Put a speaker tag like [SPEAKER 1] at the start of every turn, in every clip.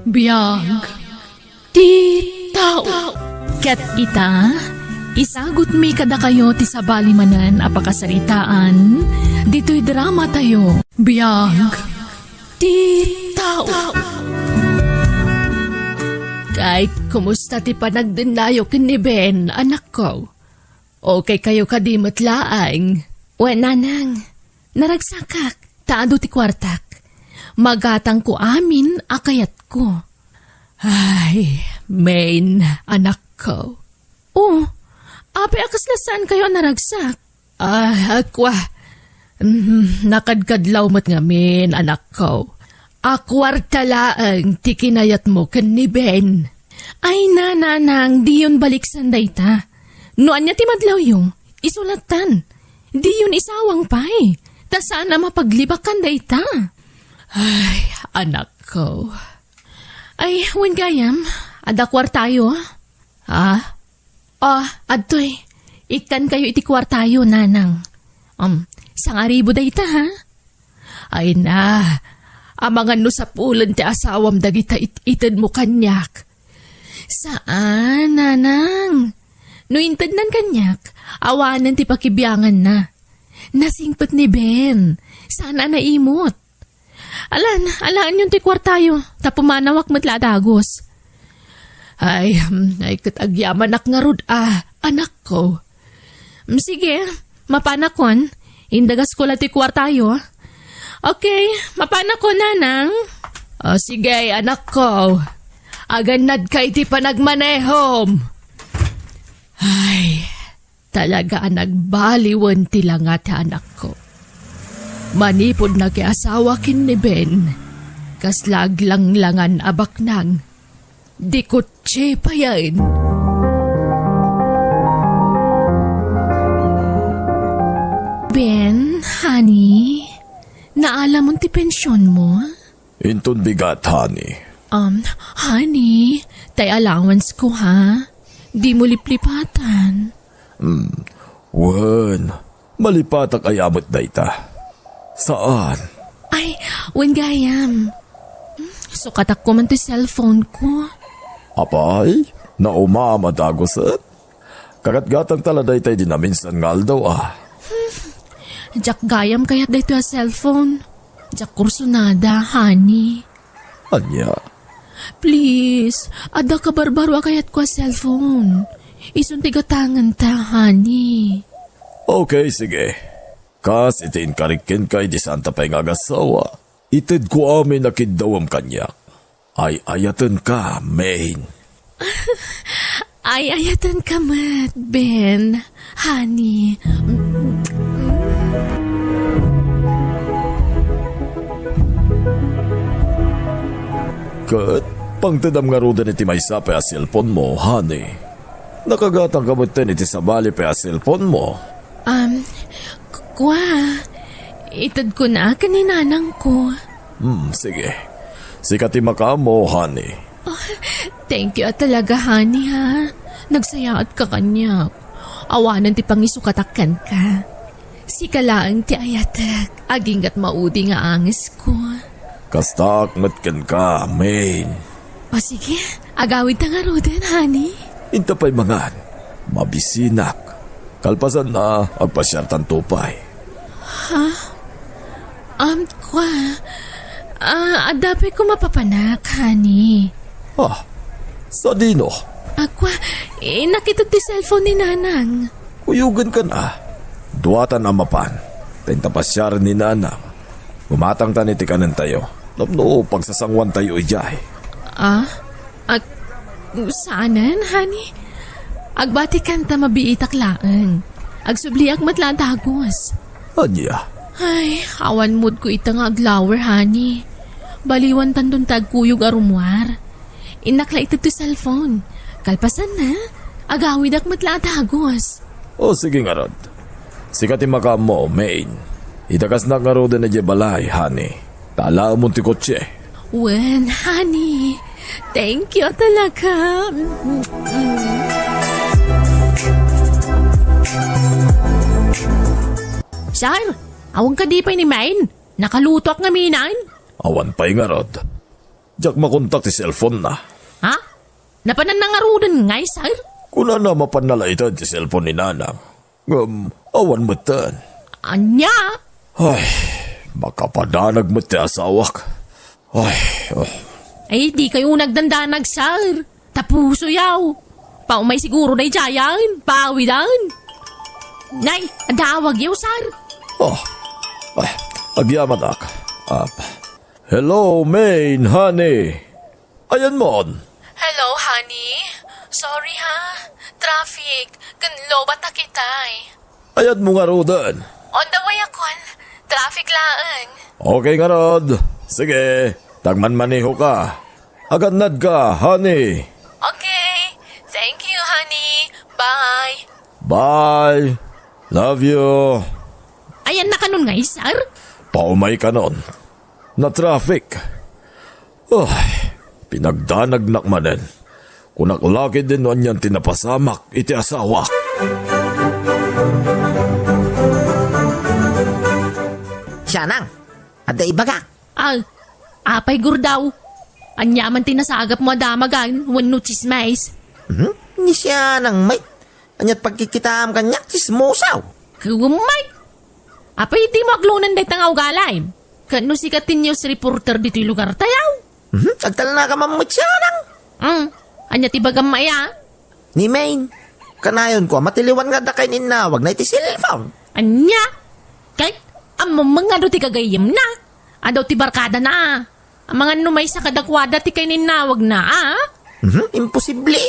[SPEAKER 1] BIAG ti TAO. Ket ita, isagot mi kada kayo ti sabali manan apakasaritaan, dito'y drama tayo. BIAG ti TAO. Kay, kumusta ti panagdinayo kin ni Ben, anak ko? Okay kayo kadimot laang? Nanang, naragsakak, taado ti kwartak. Magatang ko amin, akayat ko. Ay, main, anak ko. Oh, api akaslasan kayo naragsak? Akwa. Nakadkadlaw mat ngamin, anak ko. Akwarta laang tikinayat mo kan ni Ben. Ay nanang, di yun baliksan dayta. Noan niya timadlaw yung isulatan. Di yun isawang pay. Ta sana mapaglibakan dayta. Ay, anak ko. Ay, wen gayam, adakwar tayo. Adtoy, ikan kayo itikwar tayo, nanang. Sangaribo dayta, ha? Ay na, amangan no sa pulan ti asawam dagita itid mo kanyak. Saan, nanang? No intid nan kanyak, awanan ti pakibiyangan na. Nasingpet ni Ben, sana naimot. Alaan yung tikwar tayo, tapumanawak matla dagos. Ay katagyaman ak nga rod, anak ko. Sige, mapanakon, indagas ko la tikwar tayo. Okay, mapanakon, nanang. Sige, anak ko. Aganad kay ti panagmanehom. Ay, talaga nagbaliwan ti langat anak ko. Manipod na kay asawa kin ni Ben, kaslag lang-langan abak nang, di kutsi pa yan. Ben, honey, naalam mo ti pensyon mo?
[SPEAKER 2] Intun bigat, honey.
[SPEAKER 1] Honey, tay allowance ko ha? Di mo liplipatan.
[SPEAKER 2] Wen, malipatak ayamot dayta. Saan?
[SPEAKER 1] Ay, wen gayam. Sukatak ko man to cellphone ko.
[SPEAKER 2] Apay, naumama dagosan. Kagatgatang taladay tayo dinaminsan ngal daw
[SPEAKER 1] Jak gayam kayat dito a cellphone. Jak kursunada, honey.
[SPEAKER 2] Anya?
[SPEAKER 1] Please, ada ka barbaro kayat ko a cellphone. Isuntigatangan ta, honey.
[SPEAKER 2] Okay, sige. Kas itin karikin kay di santa pa'y ngagasawa. Itid ko amin nakidawam kanyak. Ay ayatan ka, main.
[SPEAKER 1] Ay ayatan ka mat, Ben. Honey.
[SPEAKER 2] Kat, pangtadam nga rudan iti may sa pa cellphone mo, honey. Nakagatang kamutin iti sabali pa cellphone mo.
[SPEAKER 1] Kwa, itad ko na kaninanang ko.
[SPEAKER 2] Sige. Sikati maka mo, honey.
[SPEAKER 1] Thank you talaga, honey, ha. Nagsayaat ka kanya. Awanan ti pangisukatakkan ka. Sikalaang ti ayatak, aging at maudi nga angis ko.
[SPEAKER 2] Kastak matkan ka, main.
[SPEAKER 1] O sige, agawid ta nga roden, honey.
[SPEAKER 2] Inta pa'y mangan, mabisinak. Kalpasan na, agpasyartan tupay.
[SPEAKER 1] Kwa, adapi ko mapapanak, honey.
[SPEAKER 2] Sa dino?
[SPEAKER 1] Kwa, nakita ti cellphone ni nanang.
[SPEAKER 2] Kuyugan ka na. Duwatan amapan. Tenta pasyar ni nanang. Gumatang taniti kanan tayo. Napno, pagsasangwan tayo ijay.
[SPEAKER 1] Saanan, honey? Agbati kanta mabiitak laang. Agsubliak matlatagos.
[SPEAKER 2] Anya?
[SPEAKER 1] Ay, awan mood ko itang aglower, honey. Baliwan tandun tagkuyog arumwar. Inakla ito to cellphone. Kalpasan na, agawid ak matlatagos.
[SPEAKER 2] Sige nga rod. Sikati maka mo, main. Itakas na nga rod na balay, honey. Tala mo ti kotse.
[SPEAKER 1] Wen, honey. Thank you talaga. Sir, awang ka di pa ni Main. Nakaluto ak nga minan.
[SPEAKER 2] Awan pa'y nga rod. Jak makontak ti cellphone na.
[SPEAKER 1] Ha? Napananangarudan ngay, sir?
[SPEAKER 2] Kuna na mapanalaitan ti cellphone ni nanang. Awan mo tan.
[SPEAKER 1] Anya?
[SPEAKER 2] Ay, makapadanag mo ti asawak.
[SPEAKER 1] Ay, di kayo nagdandanag, sir. Tapuso yaw. Paumay siguro na ijayan. Pawidan. Nay, adawag yaw, sir.
[SPEAKER 2] Agyaman ak. Hello, main, honey. Ayan mo.
[SPEAKER 1] Hello, honey. Sorry, ha? Traffic. Kanlo ba ta kitay?
[SPEAKER 2] Ayan mo nga rodan.
[SPEAKER 1] On the way akon. Traffic laan.
[SPEAKER 2] Okay nga rod. Sige, tagman-maniho ka. Agad-nad ka, honey.
[SPEAKER 1] Okay. Thank you, honey. Bye.
[SPEAKER 2] Bye. Love you.
[SPEAKER 1] Ayan na kanon nga, sir.
[SPEAKER 2] Paumay ka nun. Na traffic. Pinagdanag nakmanen. Kunaklaki din nun yan tinapasamak iti asawa.
[SPEAKER 3] Siya nang, ada ibaga.
[SPEAKER 1] Apay gurdaw. Anyaman tinasagap mo adamagan, wano chismais.
[SPEAKER 3] Ni siya nang may, anyat pagkikitam kanyak chismosaw.
[SPEAKER 1] Kumay. Apay di mo aglunan day tangaw galay. Kano sikatin news reporter dito yung lugar tayaw.
[SPEAKER 3] Agtal na ka mamut siya nang.
[SPEAKER 1] Anyat ibagam maya.
[SPEAKER 3] Ni Main, kanayon ko, matiliwan nga da kayo ninawag na iti cellphone.
[SPEAKER 1] Anya? Kahit among mga do ti kagayam na. Adaw ti barkada na. Ang mga numay sa kadakwada ti kay ninawag na,
[SPEAKER 3] Imposible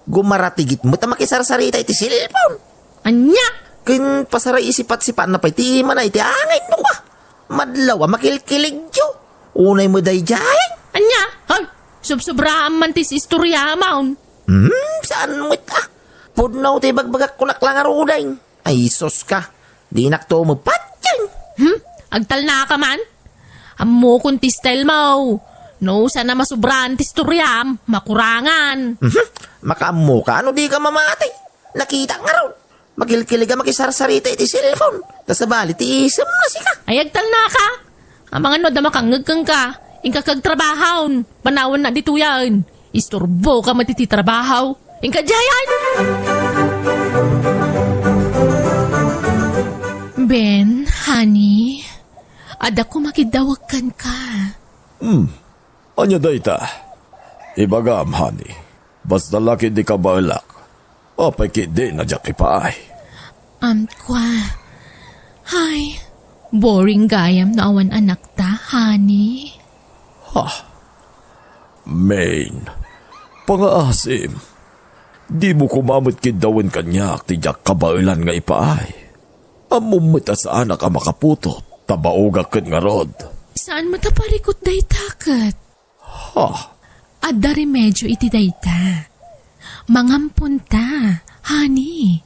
[SPEAKER 3] Gumaratigit mo ta makisarsarita iti cellphone.
[SPEAKER 1] Anya?
[SPEAKER 3] Kin pasaray isipat-sipat na pa iti manay iti angay no ka. Madlaw makilkilig yo. Unay mo day jayan.
[SPEAKER 1] Anya? Ay, subsobraan man tis istorya maun.
[SPEAKER 3] Saan mo ita? Pudnaw ti bagbagak kunak lang aruday. Ay sos ka. Di nakto mo patyan.
[SPEAKER 1] Agtal na ka man? Amo kung ti style mo. No, sana masubraan ti istorya, makurangan.
[SPEAKER 3] Makamu ka, ano di ka mamati? Nakita nga raw. Magkilkilig ka makisarsarita iti cellphone. Tasabali ti isam na si ka.
[SPEAKER 1] Ay, agtal na ka. Ang mga no, damakangagkang ka. Ingka kagtrabahon. Panawan na dito yan. Isturbo ka matititrabahaw. Ingka jayan. Ben, honey, ada ko makidawakan ka.
[SPEAKER 2] Anya dayta? Ibagam, honey. Basta laki di ka balak. Apay kidi na dyak ipaay.
[SPEAKER 1] Kwa. Hay, boring gayam na awan anak ta, honey.
[SPEAKER 2] Main, pangaasim. Di mo kumamot kidawin kanyak ti dyak kabailan nga ipaay. Amumit sa anak ka makaputot, tabaugakit nga rod.
[SPEAKER 1] Saan mo taparikot day takat? Adda remedyo iti dayta. Mangampunta, honey.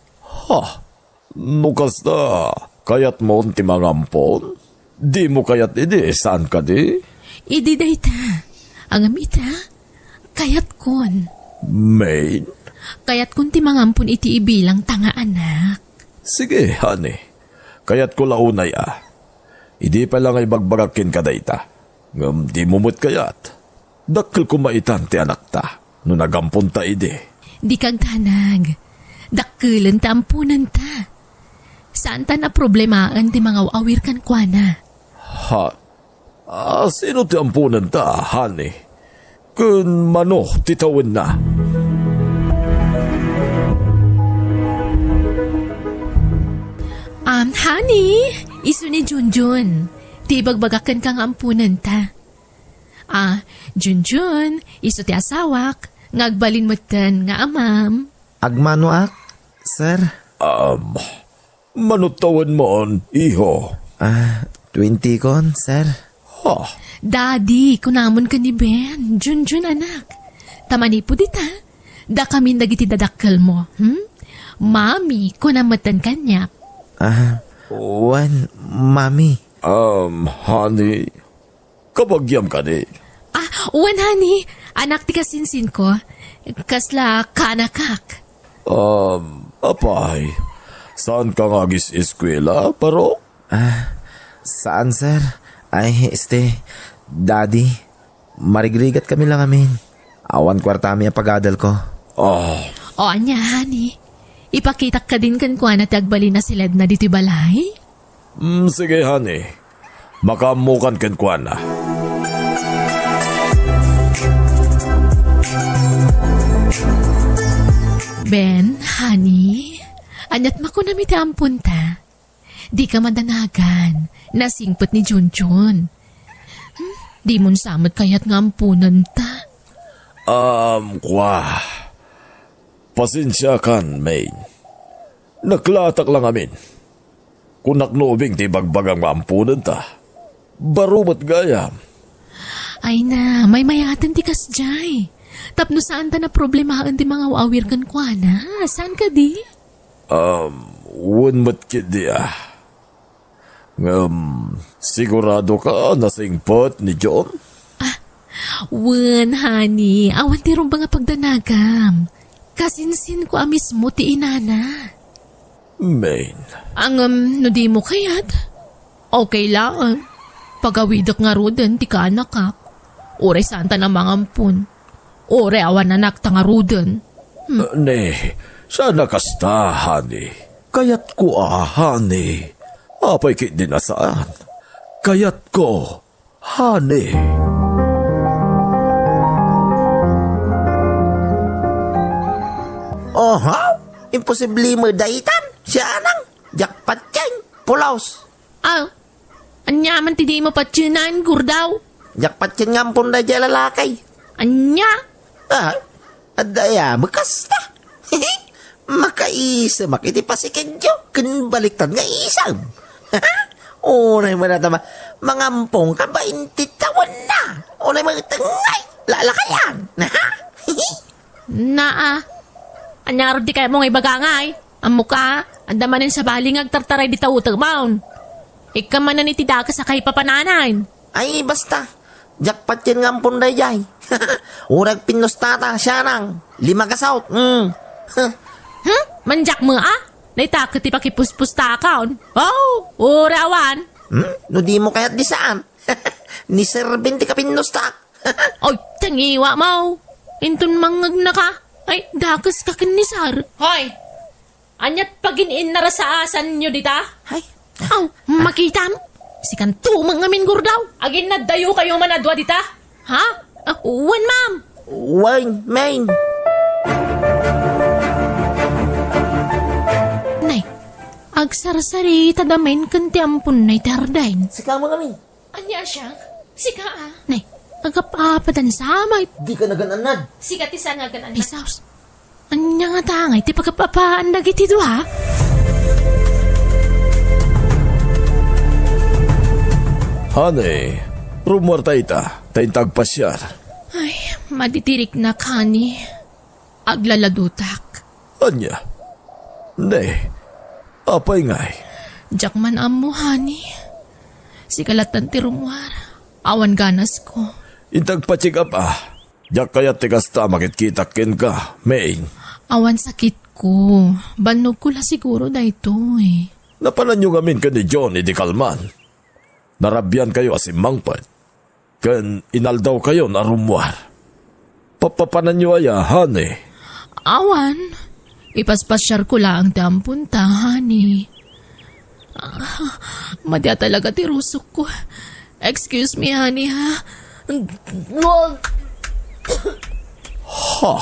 [SPEAKER 2] Nukas na, kayat mo ti mangampon? Di mo kayat idi, saan ka di?
[SPEAKER 1] Idi dayta. Ang amita, kayat kon.
[SPEAKER 2] Main?
[SPEAKER 1] Kayat kon ti mangampun iti ibilang tanga anak.
[SPEAKER 2] Sige, honey. Kayat ko launay Idi pa lang ay bagbarakin ka dayta. Ngam di mumut kayat. Dakkel kumaitan ti anak ta. No nagampun ta idi.
[SPEAKER 1] Di kag tanag. Dakkelan ta ampunan ta. Saan ta na problemaan ti mga awir kan kwa na?
[SPEAKER 2] Sino ti ampunan ta, honey? Kun mano titawin na.
[SPEAKER 1] Honey, iso ni Junjun. Ti bagbagakan kang ampunan ta. Junjun, iso ti asawak. Ngagbalin mo tan nga amam.
[SPEAKER 3] Agmano ak, sir?
[SPEAKER 2] Manutawan mo iho.
[SPEAKER 3] 20 kon, sir?
[SPEAKER 1] Daddy, kunamon ka ni Ben. Junjun anak. Tamani po dita. Da kami nagiti dadakkel mo. Mami, kunamatan kanya.
[SPEAKER 3] Mami.
[SPEAKER 2] Honey, kabagyam ka di.
[SPEAKER 1] Honey, anak ti kasinsin ko. Kasla kanakak.
[SPEAKER 2] Apay, saan ka ngagis eskwela, paro?
[SPEAKER 3] Saan, sir? Ay, daddy. marigrigat kami lang amin. Awan kwartami ang pag-adal ko.
[SPEAKER 2] Ah,
[SPEAKER 1] O anya, honey. Ipakita ka din kan kuha na tagbali na silad na dito balay?
[SPEAKER 2] sige honey. Makamukan ken kuan na.
[SPEAKER 1] Ben, honey. Anyat makunami ti ampon ta. Di ka madanagan. Nasingpot ni Junjun. Di mon samot kayat nga ampunan ta.
[SPEAKER 2] Kwa. Pasensya kan, main. Naklatak lang amin. Kung naknubing ti bagbagang maampunan ta. Barumat gayam.
[SPEAKER 1] Ay na, may mayatan ti kasjay. Tapno saan ta na problemahan ti mga awir kan kwa na? Saan ka di?
[SPEAKER 2] Wunmat kidi sigurado ka nasingpot ni John?
[SPEAKER 1] Wen, honey. Awan ti rumba nga pagdanagam. Kasinsin ko mismo ti inana.
[SPEAKER 2] Main.
[SPEAKER 1] Ang no di mo kayat? Okay lang. Pagawidak nga roden ti kaanakak. Ore santa na mga ampun. Ore awan anak ta nga roden.
[SPEAKER 2] Ne, sana kasta, honey. Kayat ko honey. Apay kit din na saan. Kayat ko, honey.
[SPEAKER 3] Oho, imposible mo daitan. Siya nang, jakpat yan, pulaos.
[SPEAKER 1] Anya man ti di mo patsyunan, gurdaw.
[SPEAKER 3] Jakpat yan nga ampun na dyan lalakay.
[SPEAKER 1] Anya?
[SPEAKER 3] Adaya, makasta. Makaisa, makitipasikin dyo. Kanbaliktad nga isang. Unay mo na tama, mangampong ka ba intitawan na? Unay mo tangay, lalakayan.
[SPEAKER 1] Anyaro di kaya mong ibagangay. Ang muka, andamanin sa baling agtartaray di tautag maun. Ika man na nitidaka sa kay papananan.
[SPEAKER 3] Ay, basta. Jakpat yan nga ampun na jay. Urag pinustata, siya nang. 5 kasaut.
[SPEAKER 1] Manjak mo Naitakot ti pakipuspusta kaon. Oh, urawan.
[SPEAKER 3] No di mo kaya't di saan. Ni Serben ti ka pinusta.
[SPEAKER 1] Oy, tangiwa mo. Intun mangag na ka. Ay, dakas ka kinisar. Hoy, anyat pagin-in na rasaasan nyo dita?
[SPEAKER 3] Ay,
[SPEAKER 1] makita mo. Sikan tumang amin gurdaw. Agin na dayo kayo manadwa dita? Ha? Wan, ma'am.
[SPEAKER 3] wine, main.
[SPEAKER 1] Nay, agsarsari tadamen kan ti ampun nay tardain.
[SPEAKER 3] Sika mo kami.
[SPEAKER 1] Anya siya? Sika Nay, agapapatan samay.
[SPEAKER 3] Di ka nagananad.
[SPEAKER 1] Sika ti sa nga ganan. Isaus. Anya nga tangay, ti pagkapapaan na giti ha?
[SPEAKER 2] Honey, rumor ta tayong pasyar.
[SPEAKER 1] Ay, maditirik na kani. Aglaladutak.
[SPEAKER 2] Anya? Ne, apay ngay.
[SPEAKER 1] Jakman amo, honey. Sikalatan ti rumwar. Awan ganas ko.
[SPEAKER 2] Intag pa-check up Jak kaya tigasta makikita ken ka, main.
[SPEAKER 1] Awan sakit ko. Banog ko la siguro na ito
[SPEAKER 2] Napanan nyo gamin ka ni John, di kalman. Narabyan kayo asimangpad. Kan inaldaw kayo na rumwar. Papapanan nyo aya, honey.
[SPEAKER 1] Awan. Ipaspasyar ko lang dampun ta, honey. Madya talaga ti rusok ko. Excuse me, honey, ha?
[SPEAKER 2] Ha?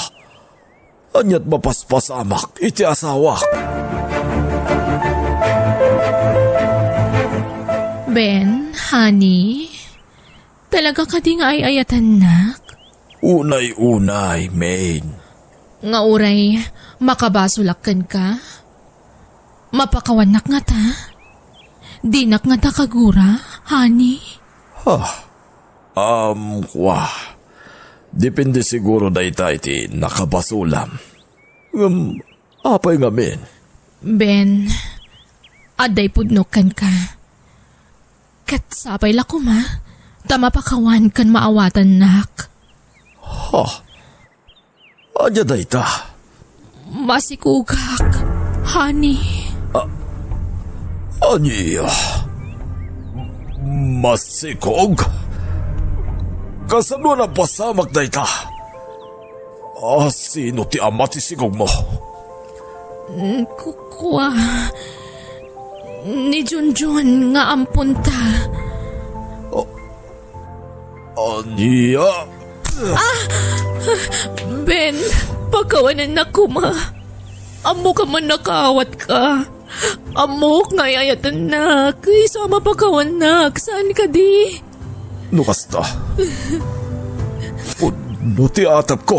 [SPEAKER 2] Anyat mapaspasamak, iti asawak.
[SPEAKER 1] Ben, honey, talaga ka di nga ay ayatan nak?
[SPEAKER 2] Unay-unay, main.
[SPEAKER 1] Nga uray, makabasulakan ka? Mapakawanak nga ta? Dinak nga ta kagura, honey?
[SPEAKER 2] Depende siguro da iti nakabasulam. Apay nga men.
[SPEAKER 1] Ben, aday pudnokan ka. Kat sapay lakuma, tamapakawan kan maawatan nak.
[SPEAKER 2] Adya da ita.
[SPEAKER 1] Masikugak, honey.
[SPEAKER 2] Aniya? Masikog? kasano na pasamak day ta? Sino ti ama ti sigog mo?
[SPEAKER 1] Kuwa. Ni Junjun nga ampon ta.
[SPEAKER 2] Aniya?
[SPEAKER 1] Ben, pagkawanan na kuma. Amo ka man nakawat ka. Amok nga yayatan na. Isama pagkawanak. Saan ka di?
[SPEAKER 2] Nukasta. Puno ti atap ko.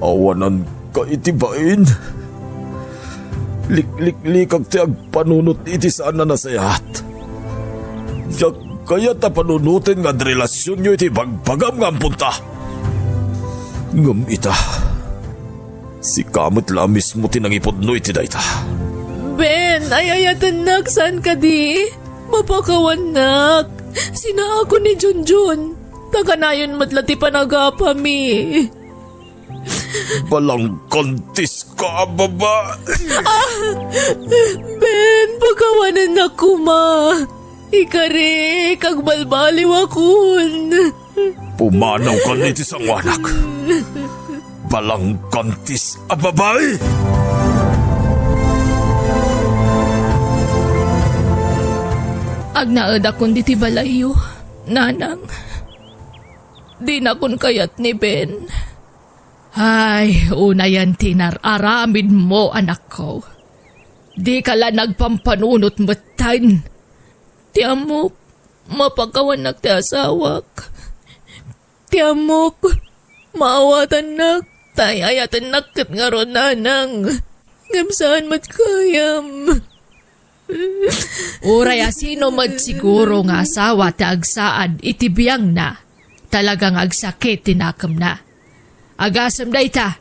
[SPEAKER 2] Awanan ka itibain. Likliklikag ti agpanunot iti saan na nasayat. Yak kaya ta panunutin nga relasyon nyo iti bagpagam nga ampunta. Ngam ita. Si kamot la mismo tinangipod no iti dayta.
[SPEAKER 1] Ben, ayayatan nak. Saan ka di? Mapakawanak. Sina ako ni Junjun. Takanayon matlati panagapami.
[SPEAKER 2] Balang kontis ka, baba.
[SPEAKER 1] Ben, pagkawanan na kuma. Ikari, kag balbaliw akon.
[SPEAKER 2] Pumanaw ka niti sang wanak. Balang kontis, ababay.
[SPEAKER 1] Agnaad akon diti balayo, nanang. Di na kun kayat ni Ben. Ay, una yan tinar-aramid mo, anak ko. Di ka la nagpampanunot matan. Tiamok, mapakawanak ti asawak. Tiamok, maawatan nak, tayayatan nakit nga ron, nanang. Gamsaan mat kayam. Uraya sino siguro nga asawa ti agsaad itibiyang na. Talagang agsakit tinakam na. Agasam day ta,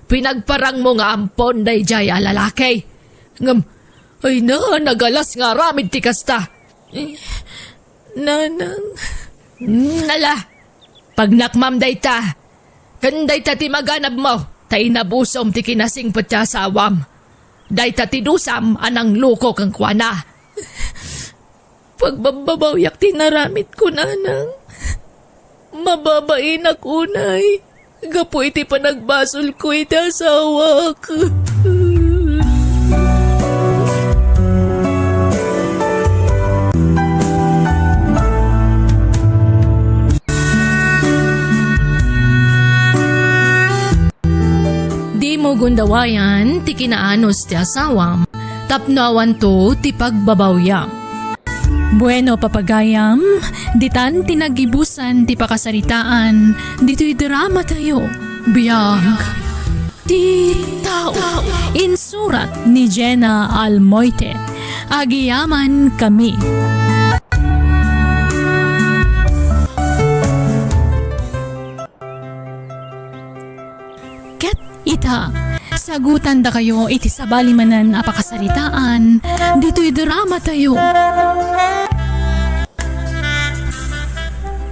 [SPEAKER 1] pinagparang mo nga ampon day jay alalakay. Ngam, ay na, nagalas nga ramid ti kasta. Nanang. Nala, pag nakmam day ta, kanday ta ti maganab mo, tay nabusom ti kinasing patyasawam. Day ta ti dusam, anang luko kang kwana. Pagbabawyak ti naramit ko, nanang. Mababain ako, nay. Gapo iti panagbasol ko iti asawak. Di mo gundawayan ti kinaanos ti asawam, tapnawan to ti pagbabawyam. Bueno, papagayam, ditan tinagibusan ti pakasaritaan, dito'y drama tayo, BIAG. Ti TAO insurat ni Jenna Almoite, agiyaman kami. Ket ita, sagutan da kayo iti sabalimanan apakasaritaan, dito'y drama tayo.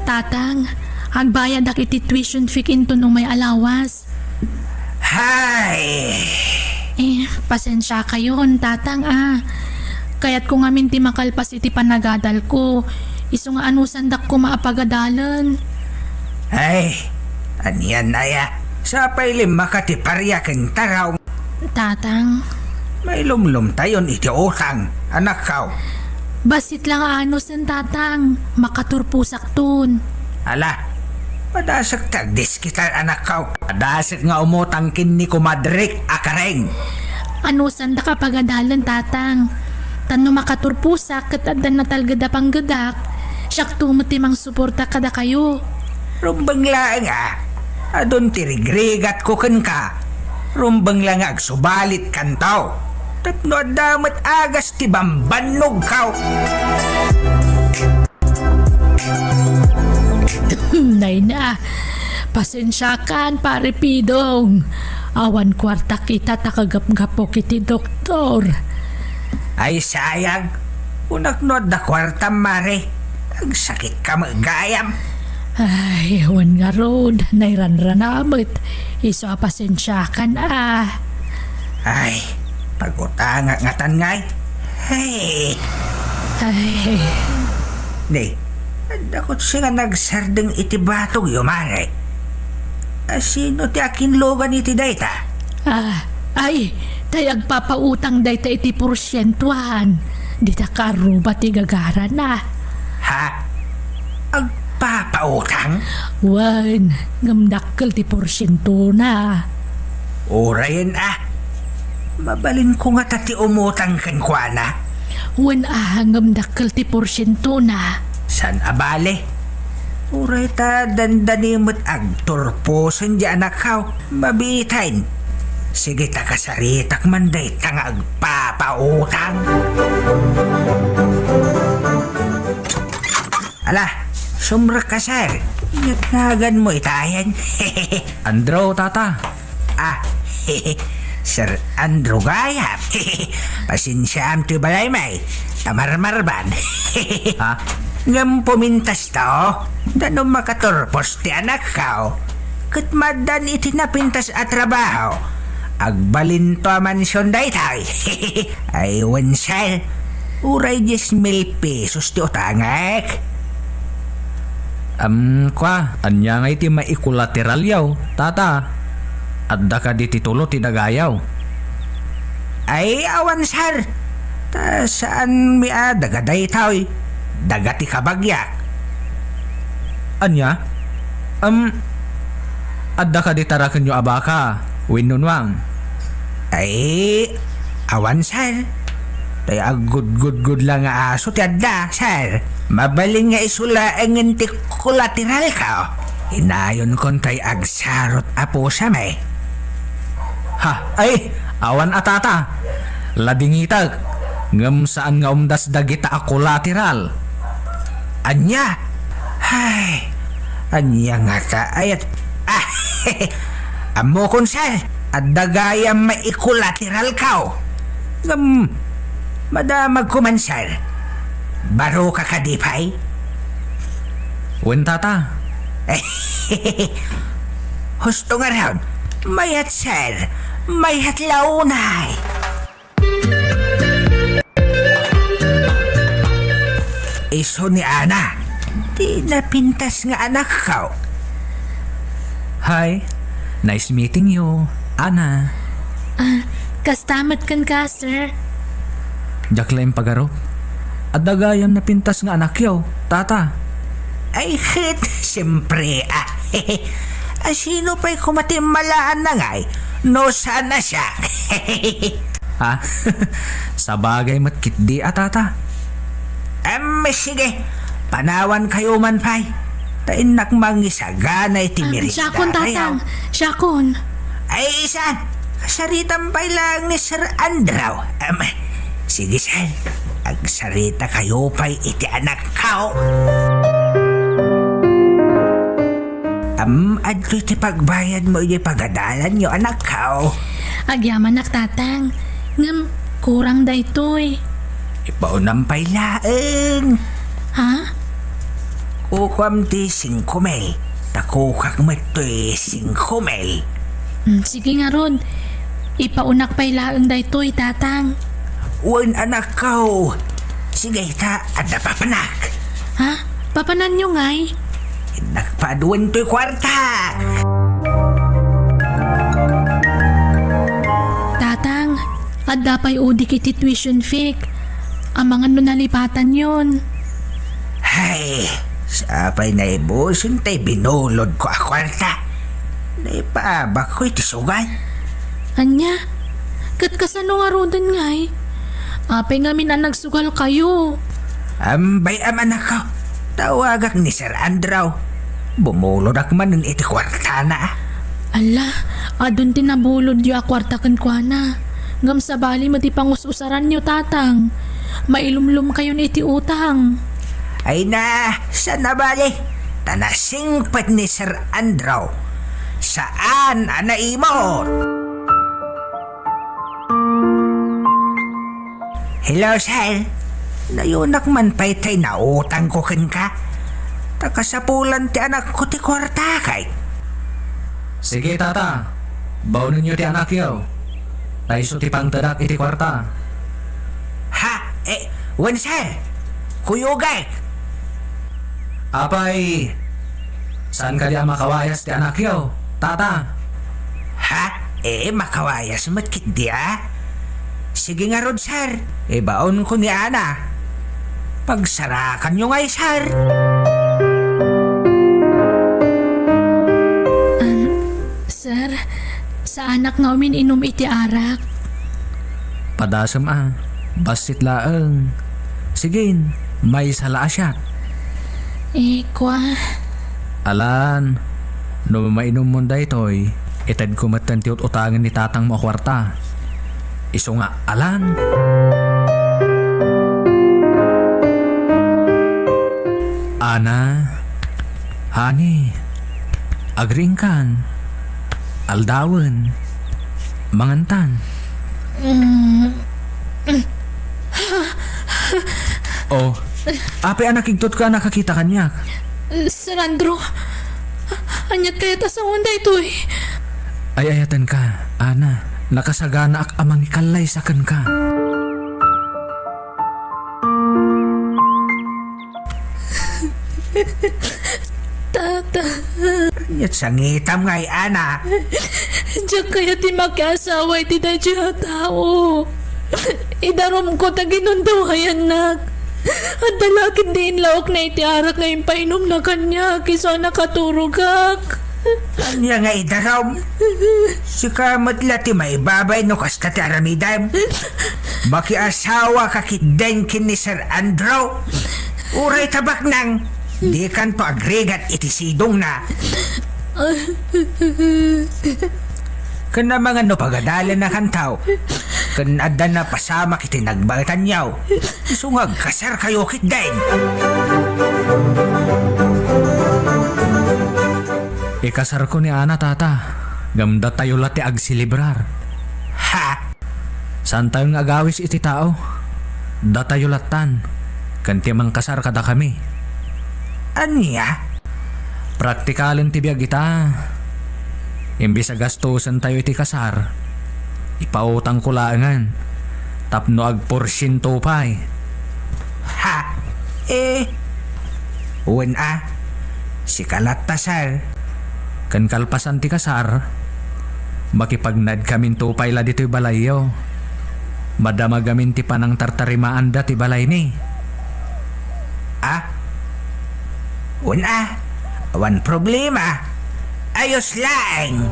[SPEAKER 1] Tatang, agbayad ak iti tuition fee kinto nung may alawas.
[SPEAKER 4] Hay!
[SPEAKER 1] Pasensya kayo, tatang Kaya't kung amin ti makalpas iti panagadal ko, iso nga anusandak ko maapagadalan.
[SPEAKER 4] Ay, aniyan naya. Sa pailim makatiparya kang taraw.
[SPEAKER 1] Tatang,
[SPEAKER 4] May lumlum tayon iti utang, anak kaw.
[SPEAKER 1] basit lang anusan tatang, makaturpusak tun.
[SPEAKER 4] Ala, padasak tagdiskitar anak kaw. Padasak nga umutang kin ni kumadrik akareng.
[SPEAKER 1] Anusan da kapagadalan tatang. Tano makaturpusak kat adan na talgada panggadak, siyak tumutimang suporta kada kayo.
[SPEAKER 4] Rumbang lang adon tirigrigat ko kan ka. Rumbang lang agsubalit kantaw. Tapno damat agas ti bambanog kaw.
[SPEAKER 1] Nay na, pasensyakan pare Pidong. Awan kwarta kita takagap-gapo kiti doktor.
[SPEAKER 4] Ay sayang, unaknod na kwarta mare. Ang sakit ka magayam.
[SPEAKER 1] Ay, awan nga road, nairanranamit. Iso pasensyakan
[SPEAKER 4] Ay, pagutanga ngatan ngay. Hey,
[SPEAKER 1] Ay,
[SPEAKER 4] Day, Dakot siya nga nagsardeng iti batog yumare. Sino ti akin logan iti dayta?
[SPEAKER 1] Ay, tay agpapautang dayta iti porsyentuhan. Di ta karuba ti gagara na.
[SPEAKER 4] Ha? Agpapautang?
[SPEAKER 1] Wan, ngamdakkel ti porsyento na.
[SPEAKER 4] Orayan mabalin ko nga tati umutang kan kwa na.
[SPEAKER 1] Wan ngamdakkel ti porsyento na.
[SPEAKER 4] San abale? Uray ta dandanimot agturposan di anak kaw. Mabitain. Sige ta kasaritak manday tang agpapautang. Ala, sumra ka sir. Yatnagan mo itayan.
[SPEAKER 5] Andro, tata.
[SPEAKER 4] Sir Andrew Gayap. Pasensya am ti balay may. Tamarmarban.
[SPEAKER 5] Ha?
[SPEAKER 4] Ngam pumintas tao. Dano makaturpos ti anak kao. Kat madan iti napintas at trabaho. Agbalin to a mansyon daytay. Ay wansal. Uray 10,000 pesos ti utangak.
[SPEAKER 5] Anya nga iti maikulateral yaw, tata. Adda ka di titulo ti dagayaw.
[SPEAKER 4] Ay awan sir. Ta saan mi dagaday taoy? Dagati kabagyak.
[SPEAKER 5] Anya? Adda ka di tarakan nyo abaka, winunwang.
[SPEAKER 4] Ay awan sir. Tay agud lang nga aso ti adda sir. Mabaling nga isula ang inti kulateral ka. Hinayon kon tay agsarot apo sa may.
[SPEAKER 5] Ha? Ay, awan atata. Ladingitag. Ngam saan nga umdas dagita a kolateral.
[SPEAKER 4] Anya? Ay, anya nga ta ayat. Amo kon sir. At dagayang maikulateral ka. Madamag kuman sir. Baro ka kadipay?
[SPEAKER 5] Wen tata.
[SPEAKER 4] Husto nga raon. Mayat sir. Mayat launay. Iso ni Ana. Di napintas nga anak ka.
[SPEAKER 5] Hi. Nice meeting you, Ana.
[SPEAKER 1] Kastamat kan ka, sir.
[SPEAKER 5] Jaklaim pagaro. At dagayam na pintas nga anak yaw, tata.
[SPEAKER 4] Ay hit, siyempre sino pa'y kumatimalaan na nga'y? No sana siya.
[SPEAKER 5] Ha? Sabagay matkit di tata.
[SPEAKER 4] Sige, panawan kayo man pa'y. Tainak mangisagana itimirita.
[SPEAKER 1] Siyakon, tatang. Siyakon.
[SPEAKER 4] Ay isan, saritan pa'y lang ni Sir Andraw. Sige sir, agsarita kayo pa'y iti anak kao. Adto iti pagbayad mo iti pag-adalan nyo anak kao.
[SPEAKER 1] Agyaman nak tatang. Ngam, kurang daytoy.
[SPEAKER 4] Ipaunang pa'y laeng.
[SPEAKER 1] Ha?
[SPEAKER 4] Kukwam ti 5,000. Takukak mo ito'y 5,000.
[SPEAKER 1] Sige nga ron. Ipaunak pa'y laang daytoy, tatang.
[SPEAKER 4] Wan anak kao. Sige ta, ada papanak.
[SPEAKER 1] Ha? Papanan nyo nga'y?
[SPEAKER 4] Nakpaduan to'y kwarta.
[SPEAKER 1] Tatang, adda pa'y udik iti tuition fee. Ang mga nalipatan yon.
[SPEAKER 4] Hay, sapay na ibusin tay binulod ko a kwarta. Naipaabak ko iti sugay.
[SPEAKER 1] Anya? Kat kasano nga rodan nga'y? Apay ngamin ang nagsugal kayo.
[SPEAKER 4] Ambay aman ako. Tawagak ni Sir Andraw. Bumulod ak man iti kwarta na.
[SPEAKER 1] Ala, adun tinabulod yu akwarta kan kwa na. Ngam sa bali matipangus-usaran nyo, tatang. Mailumlum kayo ni iti utang.
[SPEAKER 4] Ay na, sa nabali. Tanasingpat ni Sir Andraw. Saan anaimot? Hello, sir. Nayunak man pa'y tay na utang ko kin ka. Takasapulan ti anak ko ti kwarta kay.
[SPEAKER 5] Sige tata. Baunin nyo ti anak yaw. Taiso ti pangtadak iti kwarta.
[SPEAKER 4] Ha? Wan sir. Kuyugay.
[SPEAKER 5] Apay, saan ka diya makawayas ti anak yaw, tata?
[SPEAKER 4] Ha? Makawayas matkit diya? Sige nga rod, sir. Baon ko ni Ana. Pagsarakan nyo ngay, sir.
[SPEAKER 1] Sir, sa anak namin inom iti arak.
[SPEAKER 5] Padasam basit laeng. Sige, may sala siya.
[SPEAKER 1] Kwa.
[SPEAKER 5] Alan, no mainom mo daytoy, itad ko matantiot utangan ni tatang mo kwarta. Iso nga, Alan. Ana, Hani, agringkan, aldawan, mangantan. Oh, ape anak igtot ka nakakita kanya.
[SPEAKER 1] Sir Andrew, anyat kaya ta sa onda ito eh.
[SPEAKER 5] Ay ayatan ka, Ana. Nakasagana ak amang ikalay sa kan ka.
[SPEAKER 1] Tata,
[SPEAKER 4] Yat sangitam ngay, Ana.
[SPEAKER 1] diyan kaya ti magkasawa iti na diya tao. Idarom ko ta ginundawayan nak. At dalagin din laok na iti arak ngayon painom na kanya kisa nakaturugak.
[SPEAKER 4] Anya nga idarom. Si kamat lati may babay no kasta ti aramidam. Makiasawa kakideng kin ni Sir Andrew. Uray tabak nang. Di kan to agregat iti sidong na. Kana mga no pagadalan na kantaw. Kan adda na pasama kiti nagbagatan yaw. Sungag kasar kayo kitdeng.
[SPEAKER 5] Ikasar ko ni Ana tata. Gamda tayo lati agsilibrar.
[SPEAKER 4] Ha?
[SPEAKER 5] Saan tayo nga agawis iti tao? Datayo latan. Kanti mang kasar kada kami.
[SPEAKER 4] Anya?
[SPEAKER 5] Praktikalin ti biag ita. Imbis gastusan tayo iti kasar. Ipautang kulangan. Tapno ag porsyento pa'y.
[SPEAKER 4] Ha? Uwan si kalat tasar.
[SPEAKER 5] Kan kalpasan ti kasar. Makipagnad kamin tupay la dito'y balayo. Madamagamin ti panang tartarimaan da ti balay ni.
[SPEAKER 4] Uwan awan problema. Ayos lang.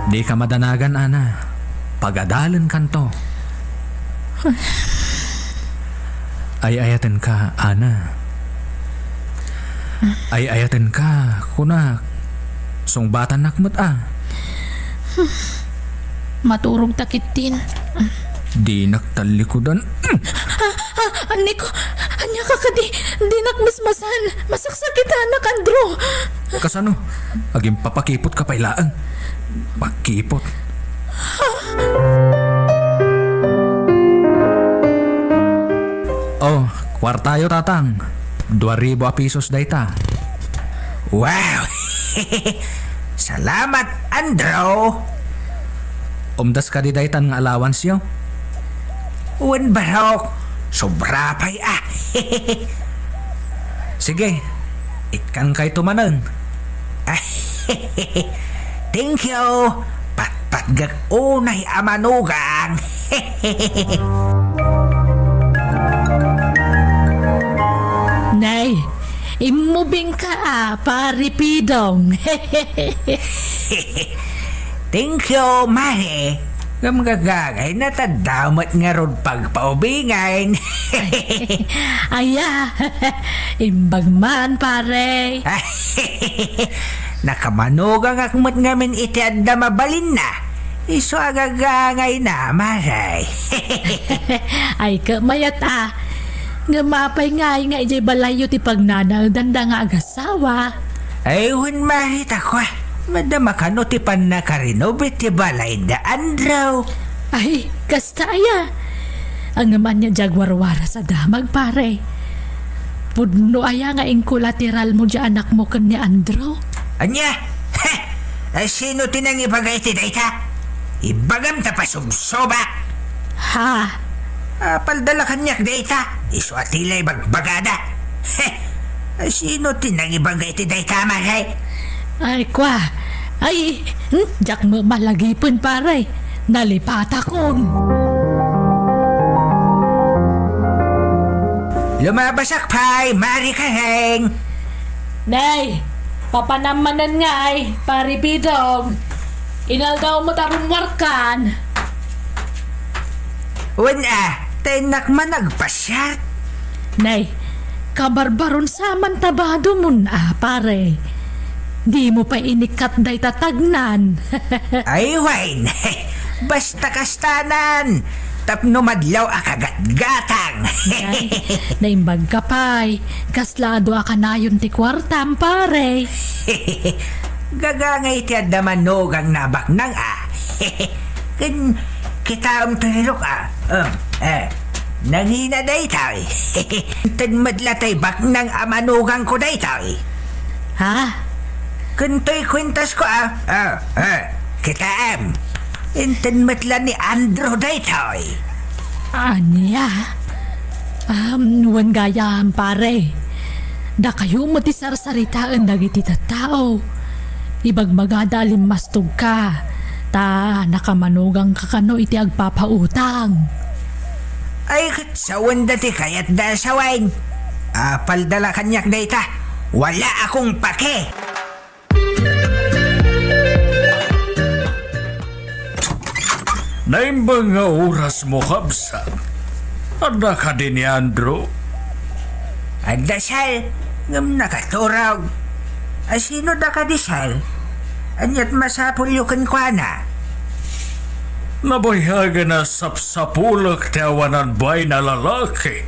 [SPEAKER 5] Di ka madanagan, Ana. Pag-adalan kanto. Ay ayatan ka, Ana. Ay ayatan ka, kunak. Sungbatan nakmat
[SPEAKER 1] Maturog takitin.
[SPEAKER 5] Di naktalikudan.
[SPEAKER 1] Aniko, anya ka kadi, di nakmasmasan. Masaksakit anak Andrew.
[SPEAKER 5] Kasano? Aging papakipot ka pailaan. Pakipot. Oh, kwartayo tatang. 2,000 pesos dayta.
[SPEAKER 4] Wow! Salamat, Andrew.
[SPEAKER 5] Umdas ka di daytan nga allowance yo.
[SPEAKER 4] Uwan barok. Sobra pa'y
[SPEAKER 5] Sige, ikan kay tumanan.
[SPEAKER 4] Thank you. Patpatgag unay amanugang.
[SPEAKER 1] Nay, imubing ka paripidong.
[SPEAKER 4] Thank you, Mare. Gamgagagay na tadamat nga ron pagpaubingan.
[SPEAKER 1] Aya, imbag man pare.
[SPEAKER 4] Nakamanugang akmat ngamin iti adda mabalin na. Iso agagangay na, Maray.
[SPEAKER 1] Ay kamayat Ngamapay nga ijay balayo ti pagnanang danda nga agasawa.
[SPEAKER 4] Ay, hun mahit ako. Madama ka no ti pan na karinobit ti balay da Andrew.
[SPEAKER 1] Ay, kasta aya. Ang naman niya jagwarwara sa damag pare. Pudno aya nga ing kolateral mo dyan anak mo kan ni Andrew.
[SPEAKER 4] Anya? Ay, sino tinang ibagay ti dayta? Ibagam ta pa subsoba.
[SPEAKER 1] Ha?
[SPEAKER 4] Paldala kanyak data. Iswatilay bagbagada. Sino tinangibagay ti data mahay?
[SPEAKER 1] Ay, kwa. Ay, jak mo malagipon pare. Nalipata kon.
[SPEAKER 4] Lumabasak pa'y mari kaheng.
[SPEAKER 1] Nay, papanamanan nga ay, paripidog. Inaldaw mo tarong warkan.
[SPEAKER 4] Wala, tenak man nagpasyat.
[SPEAKER 1] Nay, kabarbaron sa mantabado mo na, pare. Di mo pa inikat day tatagnan.
[SPEAKER 4] Ay, wine. Basta kastanan. Tapno madlaw akagat-gatang.
[SPEAKER 1] Ay, naimbag ka pa'y. Kaslado ka na yun ti kwartam, pare.
[SPEAKER 4] Gagangay ti adamanog ang nabak nang kita tulok nangina day tayo. Tan madlatay bak nang amanugang ko day tayo.
[SPEAKER 1] Ha?
[SPEAKER 4] Kunto'y kwintas ko kita Intan matla ni Andrew day tayo.
[SPEAKER 1] Anya? Nuwan gayaan, pare. Da kayo mo ti sarsaritaan dagiti tao. Ibagmagadalim mastog ka. Ta nakamanugang kakano iti agpapautang.
[SPEAKER 4] Ay katsawan dati kayat da sawain. Paldala kanyak data. Wala akong pake.
[SPEAKER 5] Naimbang nga oras mo kabsat. Ada ka din ni Andrew.
[SPEAKER 4] Dasal, ngam nakaturag. Sino da ka disal? Anyat masapulukan kwa na.
[SPEAKER 5] Nabayhaga na sapsapulak ti awanan bay na lalaki.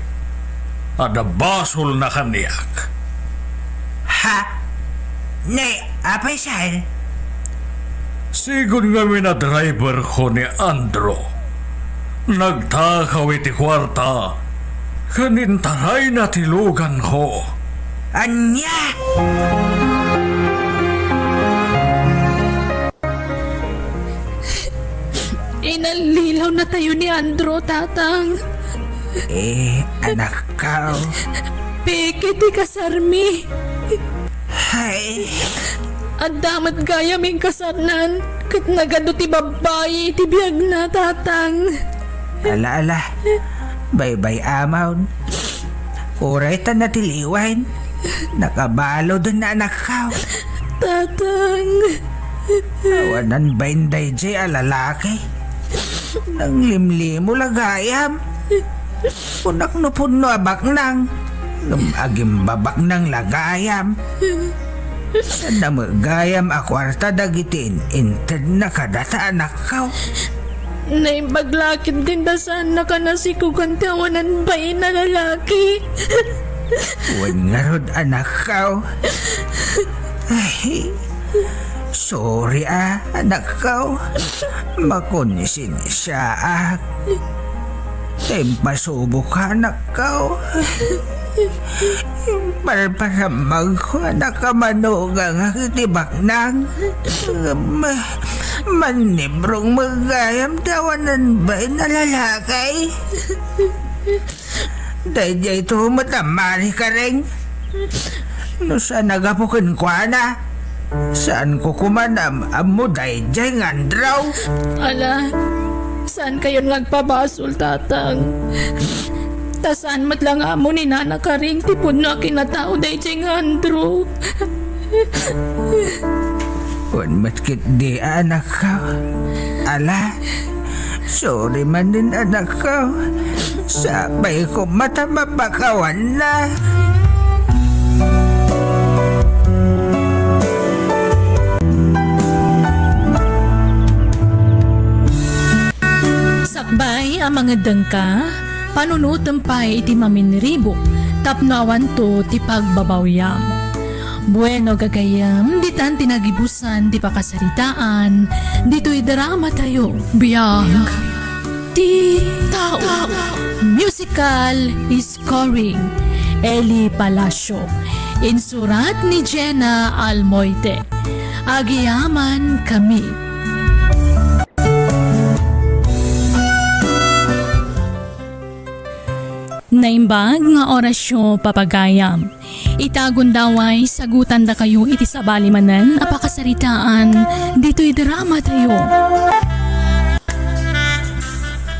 [SPEAKER 5] Ada basol na kaniyak.
[SPEAKER 4] Ha? Ne, apay sal?
[SPEAKER 5] Sigun nga na driver ko ni Andrew. Nagtakaw iti kwarta. Kanintaray na tilugan ko.
[SPEAKER 4] Anya?
[SPEAKER 1] Inalilaw na tayo ni Andrew, tatang.
[SPEAKER 4] Anak ka.
[SPEAKER 1] Peke ti kasarmi.
[SPEAKER 4] Hay.
[SPEAKER 1] At damat gaya ming kasarnan. Kat nagado ti babae ti biyag na, tatang.
[SPEAKER 4] Ala. Bye-bye amaw. Uray ta natiliwan. Nakabalo dun na anak ka.
[SPEAKER 1] Tatang.
[SPEAKER 4] Awanan ba inday jay alalaki? Nang limlimo lagayam. Punak no puno abak nang. Agim babak nang lagayam. Sa damagayam akwarta dagitin inted na kadata anak ka.
[SPEAKER 1] Naibaglakid din da sana ka na si kugantawanan ba na lalaki.
[SPEAKER 4] Wan nga rod anak ka. Ay, sorry anak ka. Makunisin siya Tempasubo ka anak ka. Parparamag ko anak ka manugang akitibak nang. Manibrong magayam tawanan ba na lalakay? Dahil ito matamari ka rin. No saan nagapukin ko na? Saan ko kumanam amo dahil dyan ngandraw?
[SPEAKER 1] Ala, saan kayo nagpabasol, tatang? Tasaan matlang amo ni nana ka rin tipod na kinatao dahil dyan Andrew.
[SPEAKER 4] Wan matkit di anak ka. Ala, sorry man din anak ka. Sabay ko mata mapakawan na.
[SPEAKER 1] Sakbay ang mga dangka, panunutampay iti maminribo, tapnawan to ti pagbabawyam. Bueno gagayam, ditan tinagibusan, di pa kasaritaan, dito'y drama tayo, BIAG. Ti TAO. Musical scoring, Eli Palacio. Insurat ni Jenna Almoite. Agiyaman kami. Naimbag nga orasyo papagayam. Itagon daway sagutan da kayo iti sabali manan apakasaritaan dito'y drama tayo.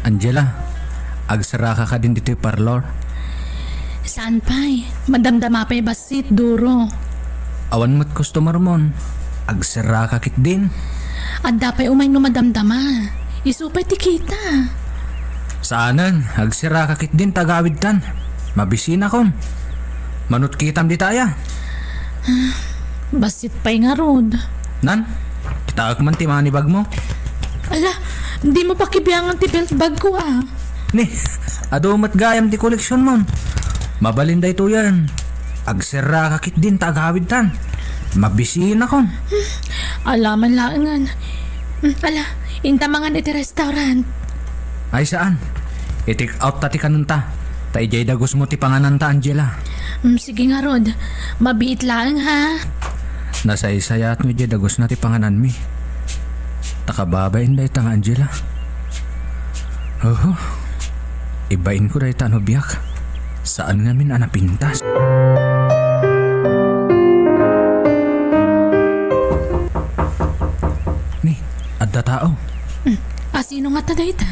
[SPEAKER 5] Angela, agsara ka din dito'y parlor.
[SPEAKER 1] Saan pa'y? Madamdama pa'y basit, duro.
[SPEAKER 5] Awan mo't customer mon. Agsara ka kit din.
[SPEAKER 1] Adda pa'y umay no madamdama. Isupay tikita.
[SPEAKER 5] Saanan, agsara ka kit din tagawid tan. Mabisina kon. Manut kitam di taya.
[SPEAKER 1] Basit pa'y nga rod.
[SPEAKER 5] Nan, kitaak man ti manibag mo.
[SPEAKER 1] Ala, di mo pakibiyangan ti belt bag ko ah.
[SPEAKER 5] Ni, adumat gayam ti koleksyon mon. Mabalinda ito yan. Agsara ka kit din tagawid tan. Mabisina kon.
[SPEAKER 1] Alaman laangan. Ala, intamangan iti restaurant.
[SPEAKER 5] Ay saan? I-take out tati kanunta. Ta ijay dagos mo ti pangananta, Angela.
[SPEAKER 1] Sige nga rod, mabiit lang ha.
[SPEAKER 5] Nasa isayat mo ijay dagos na ti panganan mi. Takababain da itang Angela. Oh, ibain ko da ita no biyak. Saan nga min anapintas? Ni, adda tao.
[SPEAKER 1] Sino nga tada ita?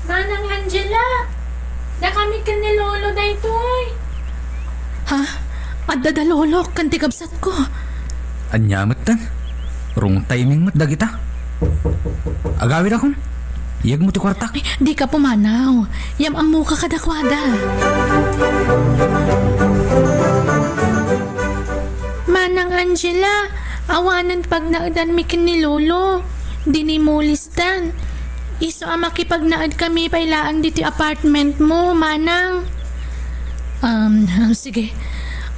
[SPEAKER 6] Manang Angela, na kami ka ni Lolo daytoy.
[SPEAKER 1] Ha? Adda da lolok kan tigabsat ko.
[SPEAKER 5] Anyamat tan. Rung timing mat dagita. Agawid akong. Iyag mo ti kwarta.
[SPEAKER 1] Ay, di ka pumanaw. Yam ang muka kadakwada.
[SPEAKER 6] Manang Angela, awanan pag naadan mi kin ni Lolo. Dinimulistan. Iso ang makipagnaad kami pailaan dito apartment mo, Manang.
[SPEAKER 1] Sige.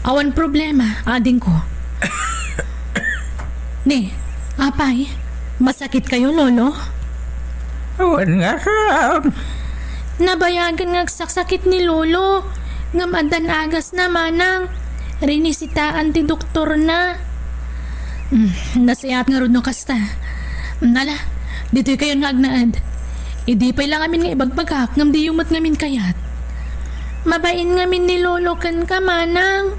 [SPEAKER 1] Awan problema, ading ko. Ni, apay, masakit kayo, lolo?
[SPEAKER 4] Awan nga ram.
[SPEAKER 6] Nabayagan nga saksakit ni Lolo. Nga madan agas na, Manang. Rinisitaan ti doktor na.
[SPEAKER 1] Nasayat nga ron no kasta. Nala, dito'y kayo nga agnaad. Idi pa'y lang amin nga ibagbagak ngam di yumot ngamin kayat.
[SPEAKER 6] Mabain nga min ni Lolo kan ka, Manang.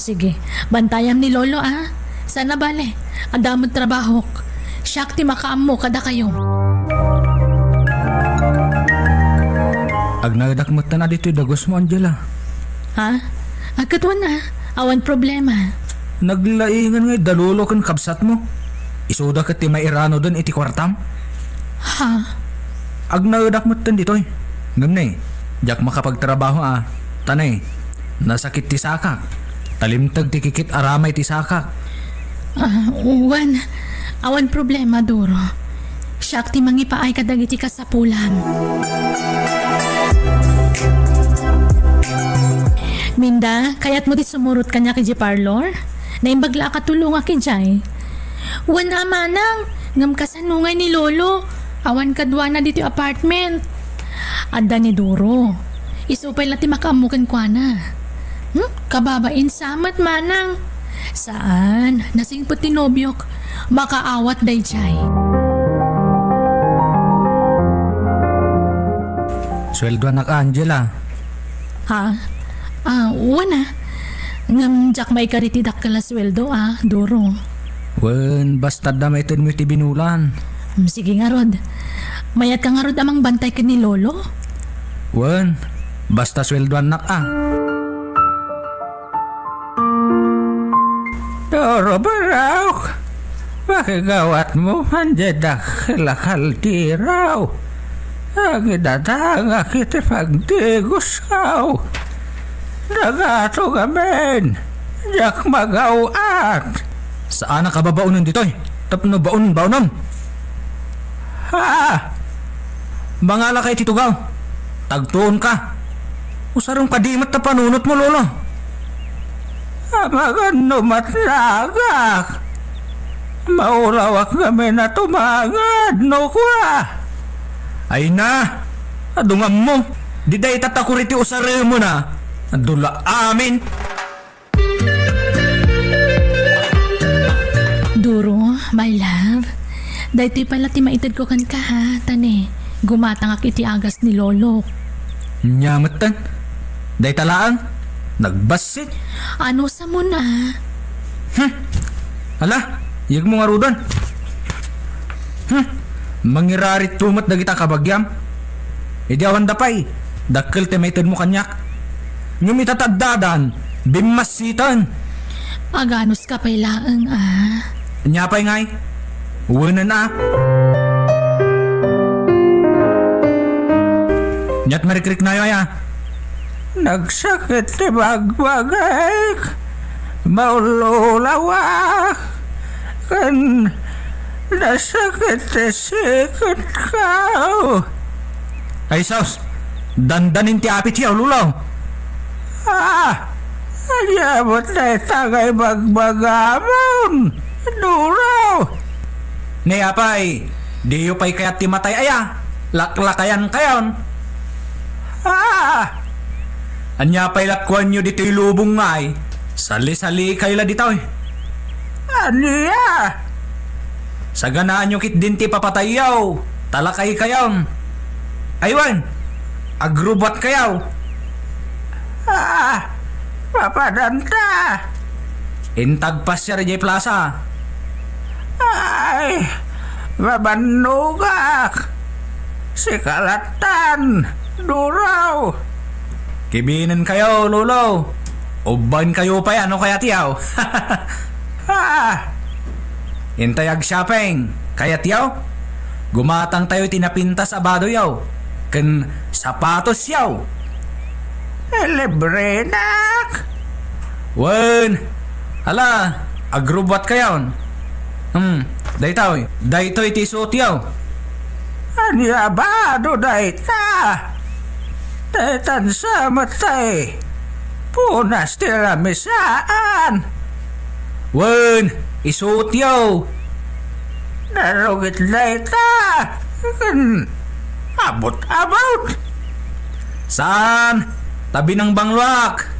[SPEAKER 1] Sige, bantayam ni lolo ah. Sana bale, adamot trabahok. Siyak ti makaammo kada kayo.
[SPEAKER 5] Agnadakmat na dito'y dagos mo, Angela.
[SPEAKER 1] Ha? Agkatwan na, awan problema.
[SPEAKER 5] Naglaingan nga dalulo kan kabsat mo. Isuda ka ti mairano doon iti kwartam.
[SPEAKER 1] Ha?
[SPEAKER 5] Agnadakmat tan dito'y. Ngam na jak makapagtrabaho Tanay, nasakit ti sakak. Talimtag ti kikit aramay ti sakak.
[SPEAKER 1] Uwan. Awan problema, Duro. Siyak ti mangipaay kadagiti kasapulan. Minda, kayat mo ti sumurot kanya kay parlor? Naimbagla ka tulong aki jay.
[SPEAKER 6] Wana, Manang. Ngam kasanungay ni Lolo. Awan kadwa na dito apartment.
[SPEAKER 1] Adda ni Duro. Isupay lang ti makaamukan kwa na.
[SPEAKER 6] Kababain samat, Manang.
[SPEAKER 1] Saan? Nasingpot ti nobyok. Makaawat day jay.
[SPEAKER 5] Sweldo anak Angela.
[SPEAKER 1] Ha? Wana. Ngam jak may karitidak kala sweldo Duro.
[SPEAKER 5] Wen, basta damaitin mo iti binulan.
[SPEAKER 1] Sige nga rod. Mayat ka nga rod amang bantay ka ni Lolo?
[SPEAKER 5] Wen, basta sweldo anak
[SPEAKER 4] Toro baraw. Makigawat mo manjadak lakal tiraw. Ang idatang akit pagdigos kaw. Nagato gamen. Jak magawat.
[SPEAKER 5] Saan ka babaunan dito'y? Tapno baon-baonon.
[SPEAKER 4] Ha?
[SPEAKER 5] Mangala kay titugaw. Tagtuon ka. Usarong kadimat na panunot mo, lolo.
[SPEAKER 4] Amagan numatlagak. Maulawak kami na tumangad, no kwa.
[SPEAKER 5] Ay na. Adungam mo. Di day tatakuriti usare mo na. Adula amin.
[SPEAKER 1] Duro, my love. Dahiti pala ti maitid ko kan ka ha, tane. Gumatang ak iti agas ni Lolo.
[SPEAKER 5] Nyamatan. Day talaan. Nagbasit.
[SPEAKER 6] Ano sa mo na?
[SPEAKER 5] Ala, yag mo nga rudan. Mangirarit tumat na kita kabagyam. Idi awan dapay. Dakkel temated mo kanyak. Ngum itatadadan. Bimasitan.
[SPEAKER 6] Aganos ka pailaang
[SPEAKER 5] Nyapay ngay. Uwanan na. Nyat marikrik na yoy
[SPEAKER 4] Nagsakit ti bagbagay. Maululawa. Kan nasakit ti sikot ka.
[SPEAKER 5] Ay sos. Dandanin ti apit yaw lulaw.
[SPEAKER 4] Anyabot na itagay bagbagamon. Duraw.
[SPEAKER 5] Nayapay. Diyo pa'y kayat ti matay aya. Laklakayan kayon. Anya pa'y lakwan nyo dito'y lubong ngay. Sali-sali kayo la dito.
[SPEAKER 4] Aniya.
[SPEAKER 5] Sa ganaan nyo kit din ti papatayaw. Talakay kayon. Aywan. Agrubat kayaw.
[SPEAKER 4] Papadanta.
[SPEAKER 5] Intagpas siya rin plaza.
[SPEAKER 4] Ay, mabanugak. Sikalatan. Duraw.
[SPEAKER 5] Kibinan kayo, lulo. Uban kayo pa yan, ano kaya tiyaw? Intayag shopping. Kaya tiyaw? Gumatang tayo tinapintas abado yaw. Ken sapatos yaw.
[SPEAKER 4] Libre nak.
[SPEAKER 5] Wen. Hala, agrubat kayon. Daytoy ti suot yaw.
[SPEAKER 4] Anya bado dayta. Daytan sa matay. Punas tira misaan.
[SPEAKER 5] Wen, isuot yaw.
[SPEAKER 4] Narugit dayta. Kan abot.
[SPEAKER 5] Saan? Tabi ng bangluak.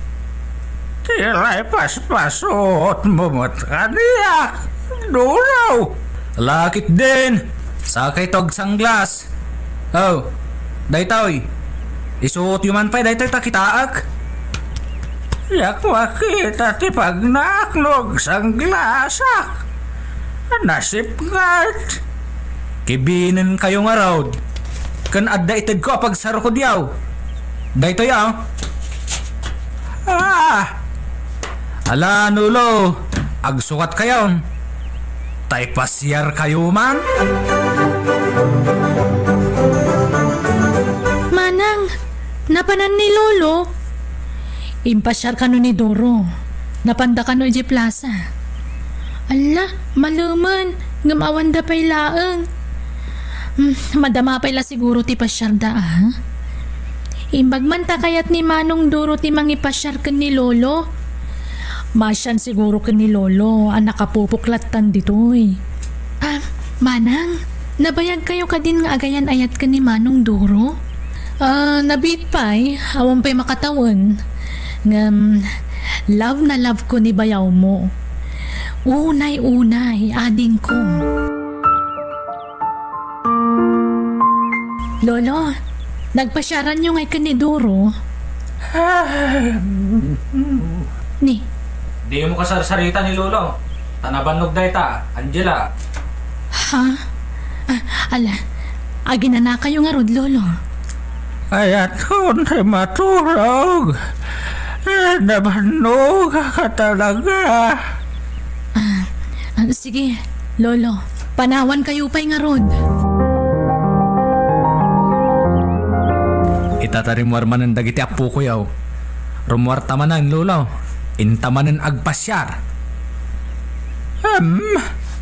[SPEAKER 4] Tilay paspasot mo mataniyak. Duraw.
[SPEAKER 5] Lakit din. Sakay tog sanglas. Oh, daytoy. Isuot yuman pa'y daytoy takitaak.
[SPEAKER 4] Yak makita ti pagnaklog sang glasak. Nasipngat.
[SPEAKER 5] Kibinan kayo nga raw. Kan adda ited ko apag sarukod yaw. Daytoy Ala nulo. Agsukat kayon. Tay pasyar kayo man.
[SPEAKER 6] Manang, napanan ni Lolo.
[SPEAKER 1] Impasyar ka no ni Doro. Napanda ka no iji plaza.
[SPEAKER 6] Ala, maluman. Ngamawan da pa'y laang.
[SPEAKER 1] Madama pa ila siguro ti pasyar da
[SPEAKER 6] Imbag man ta kayat ni Manong Duro ti mangipasyar ken ni Lolo.
[SPEAKER 1] Masyan siguro ka ni Lolo ang nakapupuklatan ditoy.
[SPEAKER 6] Manang, nabayag kayo ka din nga agayan ayat ka ni Manong Duro?
[SPEAKER 1] Nabit pa'y, awan pa'y makatawan. Love na love ko ni bayaw mo. Unay, ading ko.
[SPEAKER 6] Lolo, nagpasyaran nyo ngay ka ni Duro?
[SPEAKER 5] Di mo kasarsarita ni Lolo. Tanabanog dayta, Angela.
[SPEAKER 6] Ala, agina na kayo nga rod, Lolo.
[SPEAKER 4] Ayat ko na matulog. Nabanog ka talaga.
[SPEAKER 6] Sige, Lolo, panawan kayo pa'y nga rod.
[SPEAKER 5] Itatarimwar man ang dagiti apo ko yaw. Rumwar tamanan, Lolo. Intamanan agpasyar.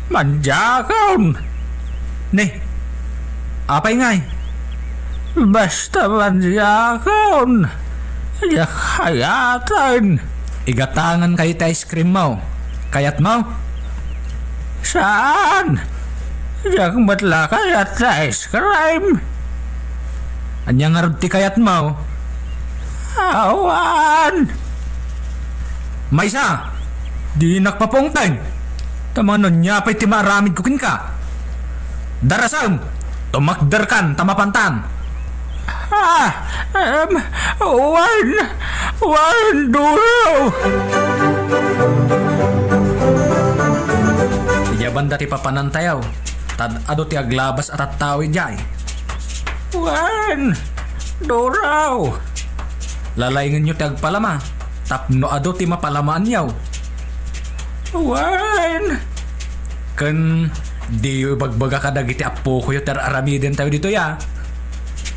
[SPEAKER 4] Manjakaon.
[SPEAKER 5] Apay ngay.
[SPEAKER 4] Basta manjakaon. Yakayatan.
[SPEAKER 5] Igatangan kayo ta ice cream mo. Kayat mo?
[SPEAKER 4] Saan? Yak matla kayat sa ice cream.
[SPEAKER 5] Anyang arod ti kayat mo?
[SPEAKER 4] Awan.
[SPEAKER 5] Maysa, di nakpapongtay. Tamanon niya pa'y ti maramid kukin ka. Darasam, tumakder kan, tamapantan.
[SPEAKER 4] Dulo.
[SPEAKER 5] Iyaban dati papanantayaw. Tad ado ti aglabas at tattawid jay.
[SPEAKER 4] Duraw.
[SPEAKER 5] Lalayngan nyo ti agpalama. Tapno ado ti mapalamaan yaw. Kan di yu ibagbaga kadagiti apo ko yu ter aramiden tayo dito ya.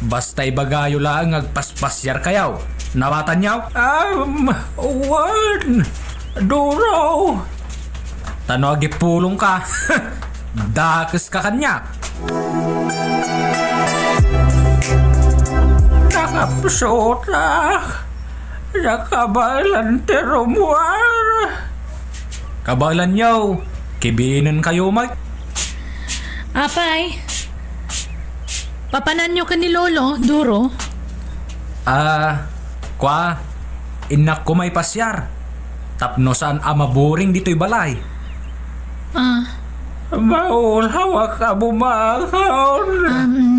[SPEAKER 5] Basta ibagayo lang agpaspasyar kayaw. Nawatan yaw?
[SPEAKER 4] Duraw.
[SPEAKER 5] Tano agipulong ka. Dakes ka kanya.
[SPEAKER 4] Nakapsuta. Nakabalan terumuar.
[SPEAKER 5] Kabalan yaw. Kibinan kayo mag.
[SPEAKER 1] Apay, papanan nyo ka ni Lolo, Duro?
[SPEAKER 5] Kwa, inak ko may pasyar. Tapno saan amaburing dito'y balay.
[SPEAKER 4] Maulhawa ka bumahon.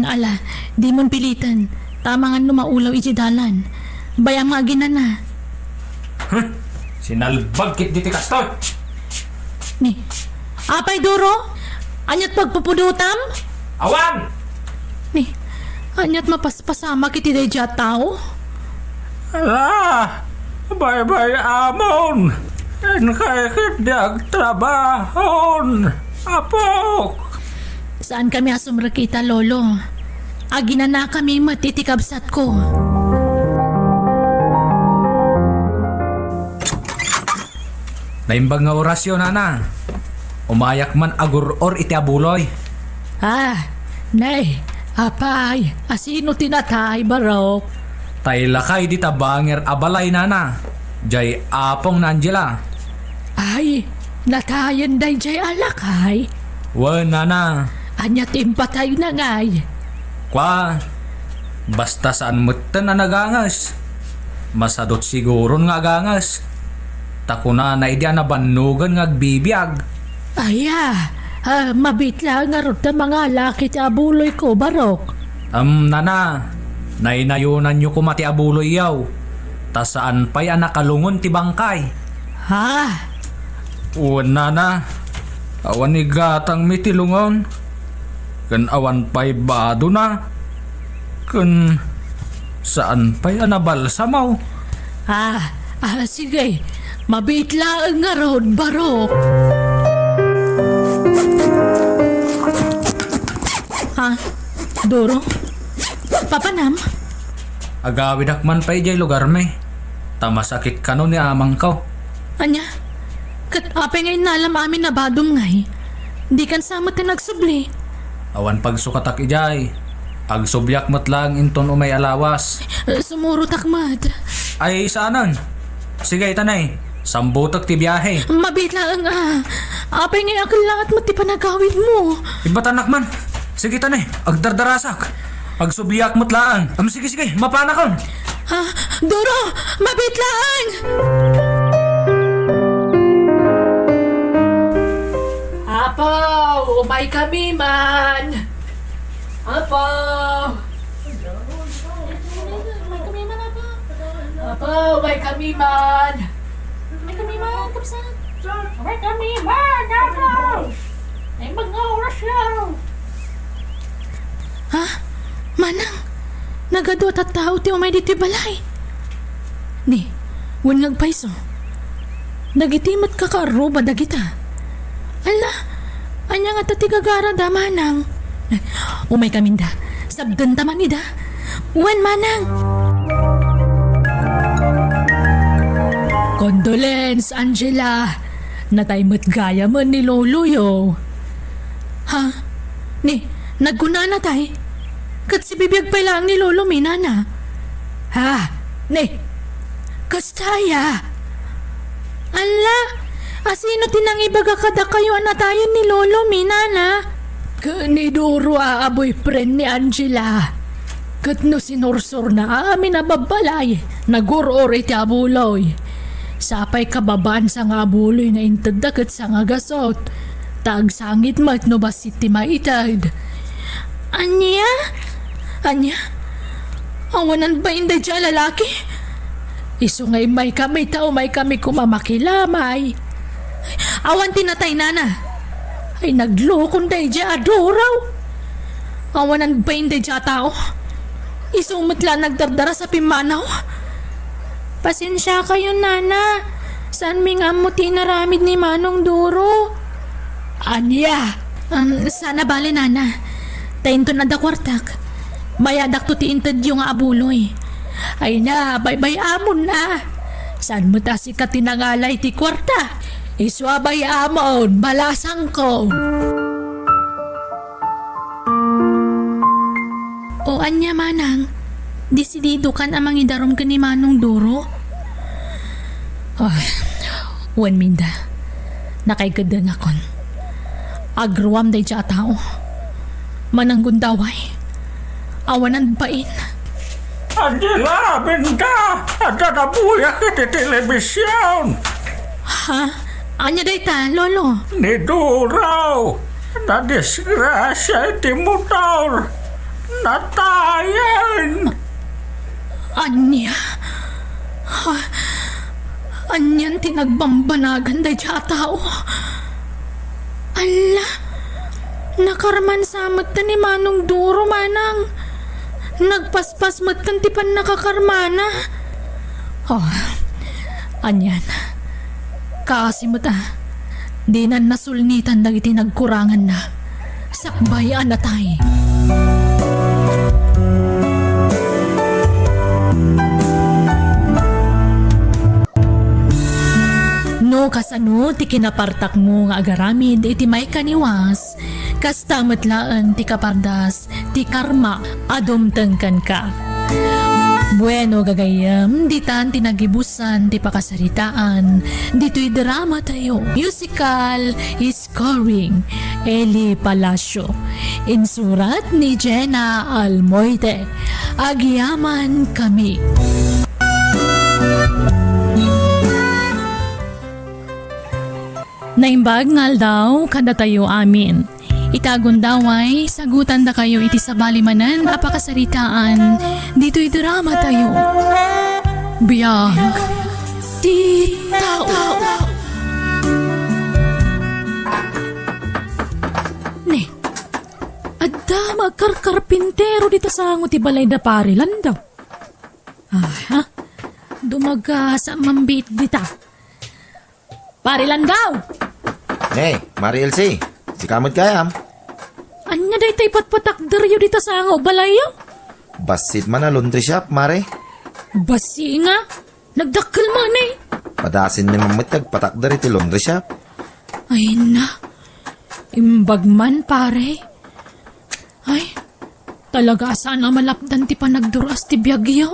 [SPEAKER 1] Ala, di mon pilitan. Tamangan lumaulaw ijidalan. Bayang mga ginana.
[SPEAKER 5] Sinalbag kit diti kastoy.
[SPEAKER 1] Ni, apay Duro? Anyat pagpupudutam?
[SPEAKER 5] Awan!
[SPEAKER 1] Ni, anyat mapaspasama kiti day tao?
[SPEAKER 4] Bye-bye amon. Kaya kadyag trabahon. Apok.
[SPEAKER 1] Saan kami asumrakita, Lolo? Agina na kami matitikabsat ko.
[SPEAKER 5] Naimbag nga orasyon, Nana. Umayak man aguror iti abuloy.
[SPEAKER 1] Nay, apay, asino tinatay, barok?
[SPEAKER 5] Tay lakay di tabanger abalay, Nana. Jay apong na Angela.
[SPEAKER 1] Ay, natayan day jay alakay.
[SPEAKER 5] Nana.
[SPEAKER 1] Anya timpatay na ngay.
[SPEAKER 5] Kwa, basta saan mutan na nagangas. Masadot siguro nga agangas. Takuna na idya na banugan nga agbibiag.
[SPEAKER 1] Mabitla nga rot na mga laki ti abuloy ko, barok.
[SPEAKER 5] Nana, nainayunan nyo kumati abuloy yaw. Ta saan pa'y nakalungon ti bangkay. Nana, awan ni gatang mitilungon. Kan awan pa'y bado na. Kan saan pa'y nabalsamaw.
[SPEAKER 1] Sige, mabitla nga rot, barok. Doro? Papanam?
[SPEAKER 5] Agawid akman pa'y jay lugar me. Tamasakit ka no ni amang ko.
[SPEAKER 1] Anya? Kat apay ngayon nalam amin na badong ngay. Di kan samot na nagsubli.
[SPEAKER 5] Awan pagsukatak ijay. Agsubyak mat lang inton umay alawas.
[SPEAKER 1] Sumurot akmat.
[SPEAKER 5] Ay saanan? Sige tanay. Sambutak ti biyahe.
[SPEAKER 1] Mabitla nga. Apay ngayon akalangat mo ti panagawid mo.
[SPEAKER 5] Ibatanak man. Sige tanay. Agdardarasak. Agsubyak mat lang. Sige, mapanakon.
[SPEAKER 1] Doro! Mabitlaan! Apaw! Umay kami man! Apaw! Apaw! Umay kami man! Kapsan! Umay kami man! Apaw! Ay mga oras lang! Manang! Nagadot at tao ti umay dito balay. Ni, wan ngagpaiso. Nagitimat ka karo ba dagita? Ala, anya nga tati gagara da manang. Umay kaminda, sabdan taman ida. Wan manang. Condolence, Angela. Nataymat gaya mo ni Lolo yo. Ni, nagkuna na tay. Kat si bibiyag pa lang ni Lolo minana. Ni, kastaya. Ala, asino tinang ibaga kada kayo anatayan ni Lolo minana? Kaniduro boyfriend ni Angela. Kat no sinursur na amin na babalay, naguror iti abuloy. Sapay kababaan sa nga abuloy na intadakat sa nga gasot. Tagsangit mat no basit ti maitad. Anya? Awanan ba inday dya lalaki? Iso ngay may kami tao may kami kumamakilamay. Awan tinatay nana. Ay naglokon day dya adoraw. Awanan ba inday dya tao? Iso umatla nagdardara sa pimanaw.
[SPEAKER 6] Pasensya kayo, nana. Saan mi nga mo tinaramid ni Manong Duro?
[SPEAKER 1] Anya? Sana bali nana. Tainto na da kwartak. Mayadak to tiintad yung abuloy. Ay na, bye-bye amon na. Saan mo ta si katinangalay ti kwarta? Iswabay amon, balasang ko.
[SPEAKER 6] O anya, Manang. Disidido kan amang idarom ka ni Manong Duro?
[SPEAKER 1] Ay, wan minda. Nakaigandang akon. Agruam day dya tao. Mananggundaway. Awanan bain.
[SPEAKER 7] Angela, benda! Ada na buya kita telebisyon!
[SPEAKER 1] Ha? Anya day ta, lolo?
[SPEAKER 7] Ni Duraw! Na disgrasya iti motor! Natayan!
[SPEAKER 1] Anya? Ha? Anyan tinagbambanagan day dya tao.
[SPEAKER 6] Ala! Nakarman samot ta ni Manong Duro, Manang. Nagpaspas matan ti pan nakakarmana.
[SPEAKER 1] Oh, anyan. Kasi mo ta, di na nasulnitan dagiti nagkurangan na. Sakbayan na tayo. No kasano ti kinapartak mo nga agaramid iti may kaniwas. Kasta matlaan ti kapardas ti karma adumtengkan ka. Bueno gagayam, ditan tinagibusan ti pakasaritaan, dito'y drama tayo. Musical scoring, Eli Palacio. Insurat ni Jenna Almoite. Agyaman kami. Naimbag ngal daw kada tayo amin. Itagon daway, sagutan da kayo iti sabalimanan apakasaritaan, dito'y drama tayo. BIAG ti tao. Ne, adda magkarkarpintero dita sango ti balay da parilan daw. Ha? Dumaga sa mambit dita. Parilan daw!
[SPEAKER 3] Hey, Mari Elsie, si kamot kayam.
[SPEAKER 1] Anya day tay patpatakderyo dita sa angaw balayo?
[SPEAKER 3] Basit man na laundry shop, Mare.
[SPEAKER 1] Basi nga, nagdakkel man eh.
[SPEAKER 3] Padasin ni mamit nagpatakder iti laundry shop.
[SPEAKER 1] Ay na, imbag man pare. Ay, talaga sana malapdan ti panagduras ti biyag yaw.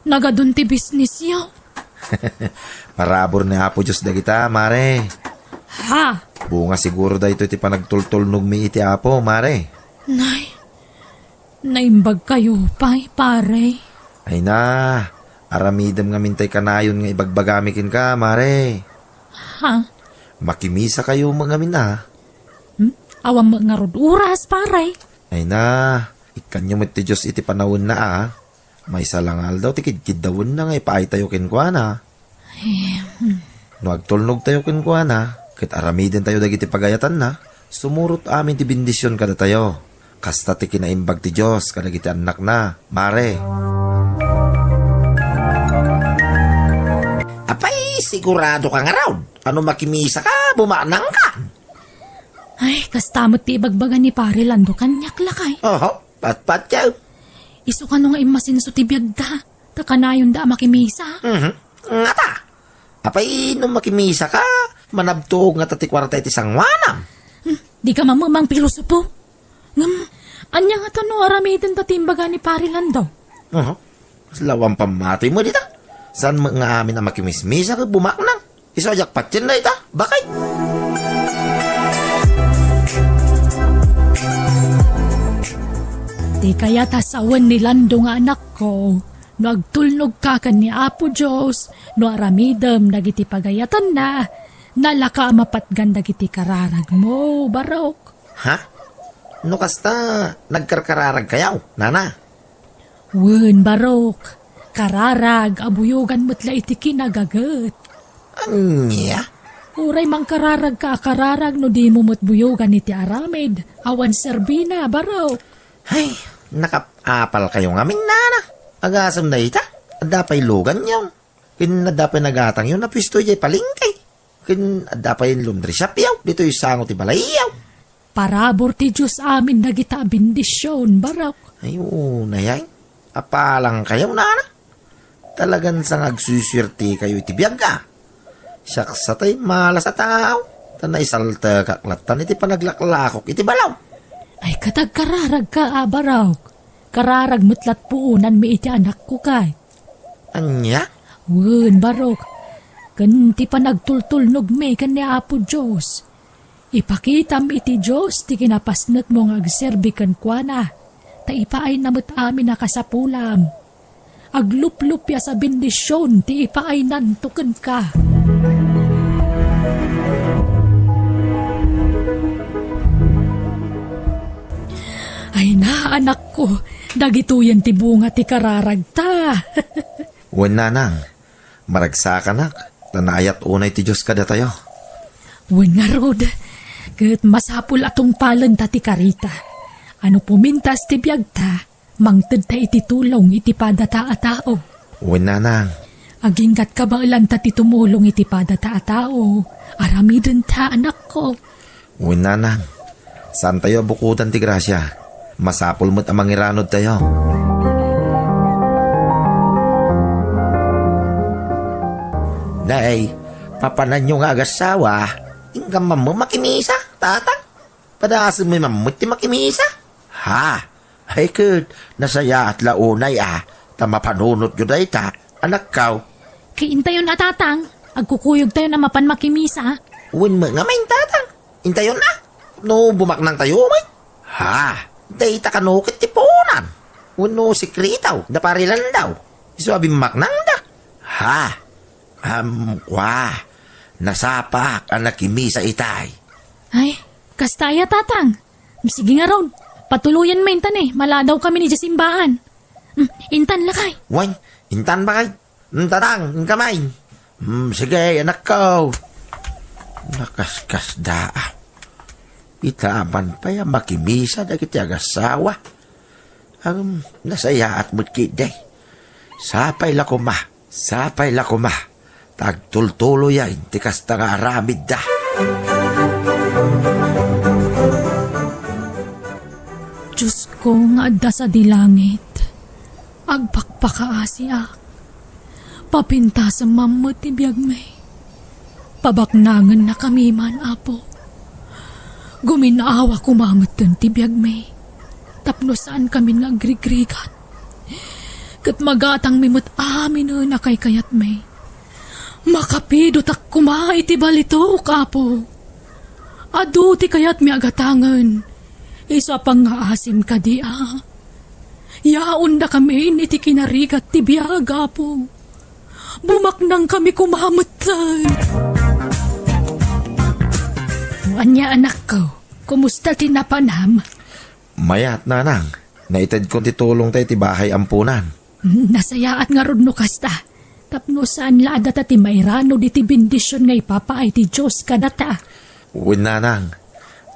[SPEAKER 1] Nagadun ti business yaw.
[SPEAKER 3] Parabor ni Apo Diyos da kita, Mare.
[SPEAKER 1] Ha?
[SPEAKER 3] Bunga siguro da ito iti panagtultulnog mi iti Apo, Mare.
[SPEAKER 1] Nay, naimbag kayo pare.
[SPEAKER 3] Ay na, aramidam nga mintay kanayon nga ibagbagamikin ka, Mare.
[SPEAKER 1] Ha?
[SPEAKER 3] Makimisa kayo mga mina.
[SPEAKER 1] Awam nga rod oras pare.
[SPEAKER 3] Ay na, ikanyo mo ti Diyos iti panahon na May salangal daw, tikid-kid dawon na nga ipaay tayo kinkwa na. No agtulnog tayo kinkwa na, kit aramidin tayo dagiti pagayatan na, sumurot amin ti bindisyon kada tayo. Kasta ti kinaimbag ti Diyos, kadagiti anak na, Mare.
[SPEAKER 8] Apay, sigurado ka nga raw. Ano makimisa ka, bumanang ka.
[SPEAKER 1] Ay, kastamot ti ibagbagan ni pare lando kanyak lakay.
[SPEAKER 8] Oho, pat-pat yaw.
[SPEAKER 1] Isu ka nga imasinso ti biyag da. Takanayon da makimisa.
[SPEAKER 8] Nga ta. Apay, nung makimisa ka, manabtog nga tatikwarta iti sangwanam.
[SPEAKER 1] Di ka mamamang pilosopo. Anya nga tano aramitin tatimbaga ni pare lando.
[SPEAKER 8] Oho, lawang pamati mo dita. Saan mga amin na makimismisa ka bumaknang? Isojak patsin na ita, bakay?
[SPEAKER 1] Di kaya tasawan ni Lando nga anak ko, no agtulnog ka kan ni Apo Diyos, no aramidam nagiti pagayatan na, nalaka mapatgan dagiti kararag mo, barok.
[SPEAKER 8] Ha? No kasta, nagkarkararag kayaw, nana?
[SPEAKER 1] Wen barok, kararag abuyugan mo't la iti kinagagat.
[SPEAKER 8] Anya?
[SPEAKER 1] Uray mang kararag ka kararag no di mo mo't buyugan iti aramid. Awan serbina barok.
[SPEAKER 8] Ay, nakapapal kayo ngamin nana. Agasam na ita. Adapay lugan yun. Kin adapay nagatang yun na pisto jay palingkay. Kin adapay laundry shop yaw. Dito yung sango ti balay yaw.
[SPEAKER 1] Parabor ti Diyos amin nagita bendisyon barok.
[SPEAKER 8] Ayun na yan. Apalang kayo nana. Talagan sang agsuswerte kayo iti BIAG. Siyaks sa tayo malas sa tao. Tanay salta kaklatan iti panaglaklakok iti balaw.
[SPEAKER 1] Ay katag kararag ka barok. Kararag mutlat puunan mi iti anak ko kay.
[SPEAKER 8] Anya?
[SPEAKER 1] Wen barok. Kanti pa nagtultulnog me kan ni Apo Diyos. Ipakitam iti Diyos ti kinapasnet mong agserbi kan kuana. Ta ipaay namut amin nakasapulam. Aglup-lup ya sa bendisyon ti ipaay nantuken ka. Ay na anak ko, dagituyan ti bunga ti kararag ta.
[SPEAKER 8] Wen nanang. Maragsakan tanayat unay ti Diyos kada tayo.
[SPEAKER 1] Wen nga rod, ket masapul atong palan ta ti karita. Ano pumintas ti BIAG ta, mangted ta iti tulong iti padata a tao.
[SPEAKER 8] Wen nanang.
[SPEAKER 1] Aginggat ka ba ilan ta ti tumulong iti padata a tao, aramiden ta anak ko.
[SPEAKER 8] Wen nanang. Saan tayo bukutan ti grasya? Masapul mo't amang iranod tayo. Day, papanan nyo nga agasawa, ingkam mo makimisa, tatang. Padasin mo mamut ti makimisa. Ha? Ay kud, nasaya at launay tamapanunot yun day ta, anak kaw.
[SPEAKER 1] Kiintayon na tatang, agkukuyog tayo na mapan makimisa.
[SPEAKER 8] Uwin mo nga main tatang, intayon na. No, bumaknang tayo may. Ha? Day ta kanukit ti punan. Uno sikritaw, naparilan daw. Isabi maknang da. Ha? Kwa. Nasapak ang nakimisa itay.
[SPEAKER 1] Ay, kastaya tatang. Sige nga ron, patuluyan mo intan maladaw kami ni Jasimbahan. Intan lakay.
[SPEAKER 8] Wan, intan ba kay? Tatang, kamay. Sige, anak ko. Nakaskas da. Itaman pa yung makimisa na kiti agasawa. Ang nasaya at mutkiday. Sapay lakuma. Tagtultulo yan, tikas ta nga aramid da.
[SPEAKER 1] Diyos ko nga adda sa dilangit. Agpakpakaasiak. Papinta sa mamot ti BIAG may. Pabaknangan na kami man, Apo. Guminawa kumamot dun ti BIAG may. Tapno saan kami nga agrigrigat. Kat magatang mimot amin na kay kayat may. Makapido tak kuma iti balito, Apo. Adu ti kayat mi agatangan. Isa pang ngaasim ka di Yaon na kami iti kinarigat ti BIAG, Apo. Bumaknang kami kumamutan. Anya anak ko, kumusta tinapanam?
[SPEAKER 8] Mayat nanang, naitad kong titulong tayo ti bahay ampunan.
[SPEAKER 1] Nasayaat nga rod no kasta. Tapno saan laada ta ti mayrano di ti bendisyon nga ipapaay ti Diyos kadata.
[SPEAKER 8] Uwin nanang,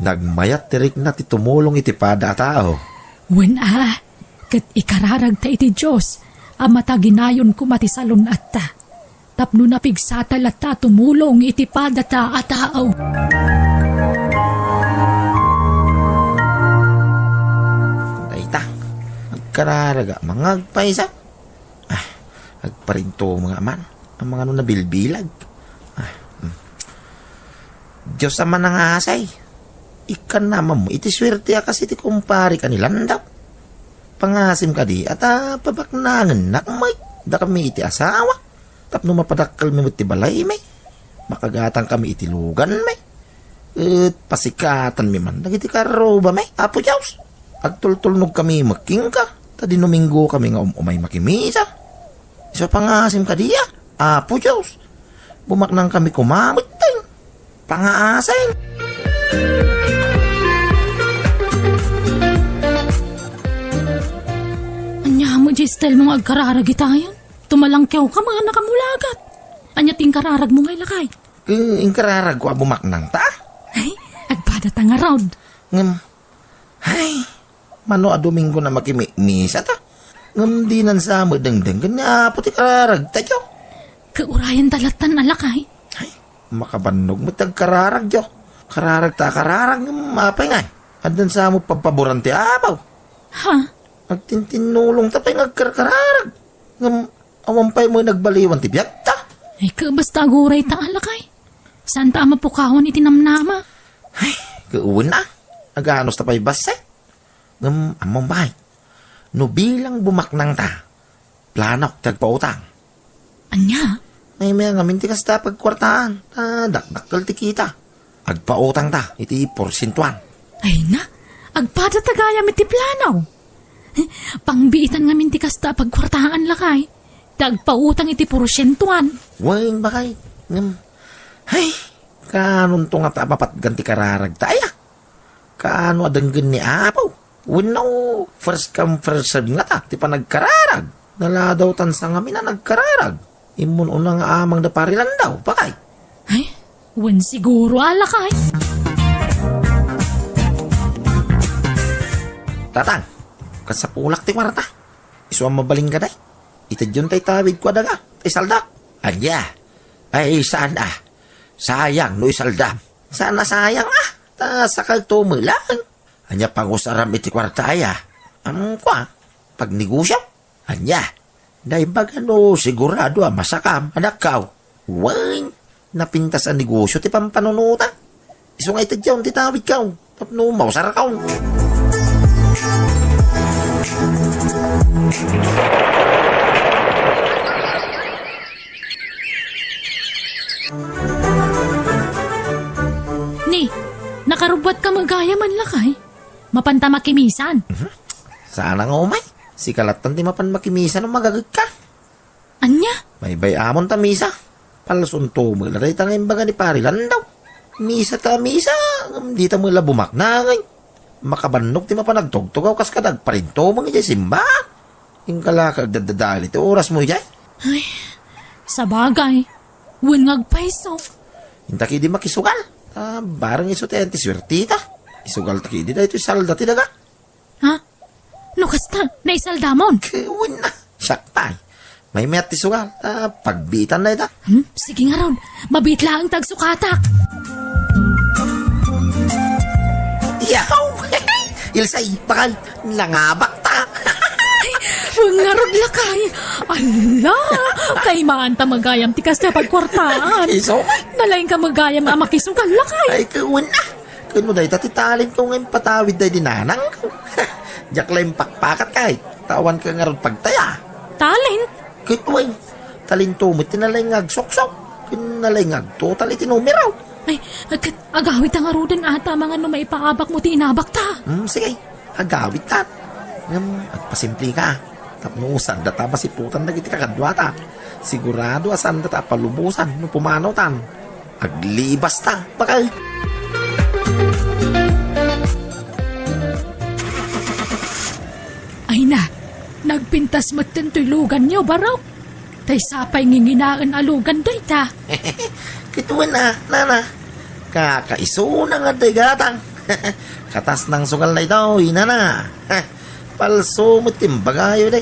[SPEAKER 8] nagmayat tirik na ti tumulong iti pada tao.
[SPEAKER 1] Wen kat ikararag ta iti Diyos, amata ginayon kumati salon at ta. Tapno napigsata ta tumulong iti pada ta a tao.
[SPEAKER 8] Kararaga, mga agpaisa. Agparinto mga man. Ang mga nabilbilag. Diyos naman ang asay. Ikan naman mo, iti swerte kasi iti kumpari kanilang daw. Pangasim ka di, at pabaknangan na may, da kami iti asawa. Tapno mapadakal mi iti balay may. Makagatang kami iti lugan may. At pasikatan mi man, nagiti karo ba may, Apo Diyos. Agtultulnog kami making ka. Tadi Domingo kami nga umay makimisa. Isa pangasim ka diya. Apo Diyos. Bumaknang kami kumamit tayo. Pangaasin.
[SPEAKER 1] Anya mo style mong agkararag itayon. Tumalangkyaw ka mga nakamulagat. Anya ting kararag mo ngay lakay.
[SPEAKER 3] Inkararag ko bumaknang ta.
[SPEAKER 1] Ay, agpada ta nga round.
[SPEAKER 3] Ay, mano a Domingo na makimisa ta. Di nan sa mo dengdeng kanya puti kararag tayo.
[SPEAKER 1] Kaurayan talatan alakay.
[SPEAKER 3] Ay, makabanog mo tagkararag jo. Kararag mapay nga. Andan sa mo papaborante apaw.
[SPEAKER 1] Ha?
[SPEAKER 3] Agtintinulong tapay ngagkararag. Awampay mo nagbaliwan ti biyak ta.
[SPEAKER 1] Ay, basta aguray ta alakay. Saan ta mapukahon itinamnama?
[SPEAKER 3] Ay, kauwan na. Aganos tapay basay. Among bahay. No bilang bumaknang ta. Planok tagpautang.
[SPEAKER 1] Anya?
[SPEAKER 3] Ay may ngamin ti kas ta pagkwartaan. Dakdakkel ti kita. Agpautang ta. Iti porsintuan.
[SPEAKER 1] Ay na, agpada tagayam iti planaw. Pangbiitan nga minti kasta pagkwartaan lakay. Dagpautang iti porosyentuan.
[SPEAKER 3] Wain bakay. Ay, kanon to nga tapapat ganti kararag tayo. Kaano adanggan ni Apaw. Winaw, first come first serve nga ta. Ti pa nagkararag. Naladaw tansa nga mina nagkararag. Imun unang amang daparilan daw, bakay.
[SPEAKER 1] Ay, wan siguro alakay.
[SPEAKER 3] Tatang, kasapulak ti kwarta. Isuang mabaling ka day. Itadyon tay tawid ko adaga. Tay saldak. Anya. Ay saan sayang no isaldam. Sana sayang sakal tumulang. Anya pangusaram iti kwarta aya. Kwa, pag negosyo. Anya. Dahil bagano sigurado masakam. Anak kaw. Wang, napintas ang negosyo ti pampanunutan. Iso nga itadyon ti tawid kaw. Tapno mausara kaw.
[SPEAKER 1] Ni, nakarubot ka magaya man lakay. Mapanta makimisan.
[SPEAKER 3] Sana nga umay. Si kalatan ti mapan makimisan ang magagag ka.
[SPEAKER 1] Anya?
[SPEAKER 3] May bayamon ta misa. Palasunto mo laray ta ngayon baga ni parilan daw. Misa ta misa. Di ta mo labumak na ngay. Makabanog ti mapanagtugtugaw kas kadag parinto mga jay simba. Yung kalakag dadadali ti oras mo jay.
[SPEAKER 1] Ay, sa bagay. Wangag paiso.
[SPEAKER 3] Hintaki di makisugal. Barang iso ti antiswertita. Isugal taki di da ito salda ti daga.
[SPEAKER 1] Ha? Nukasta, naisaldamon.
[SPEAKER 3] Kiwin na. Sakpay. May met ti sugal. Pagbitan na ita.
[SPEAKER 1] Sige nga ron, mabitla ang tagsukatak.
[SPEAKER 3] Yaw! Ilsay, bakal, nangabak ta.
[SPEAKER 1] Huwag nga ron lakay. Ala, kay maanta magayam tikas na pagkwartaan.
[SPEAKER 3] Iso?
[SPEAKER 1] Nalaing ka magayam ang makisugal lakay.
[SPEAKER 3] Ay, kiwin na. Kung mo dahi tatitalin ko ngayon patawid dahi dinanang ko. Diyak lang pakpakat kahit. Tawan ka nga ron pagtaya.
[SPEAKER 1] Talent?
[SPEAKER 3] Kitway, talintumit tinalay ngagsoksok. Kinalay ngagtotal itinumiraw.
[SPEAKER 1] Ay, agawit ang arudan ata mga no maipaabak mo ti inabak ta.
[SPEAKER 3] Sige, agawit ta. At pasimpli ka. Tapno sanda ta masiputan na giti kakadwata. Sigurado asanda ta palubusan no pumanaw tan. Aglibas ta, bakal.
[SPEAKER 1] Ay na, nagpintas magtantoy lugan nyo, barok. Tay sapay nginginaan alugan doy ta.
[SPEAKER 3] Kituan na, nana. Kakaiso na nga day gatang. Katas ng sugal na ito, inana. Palso mo timbagayo day.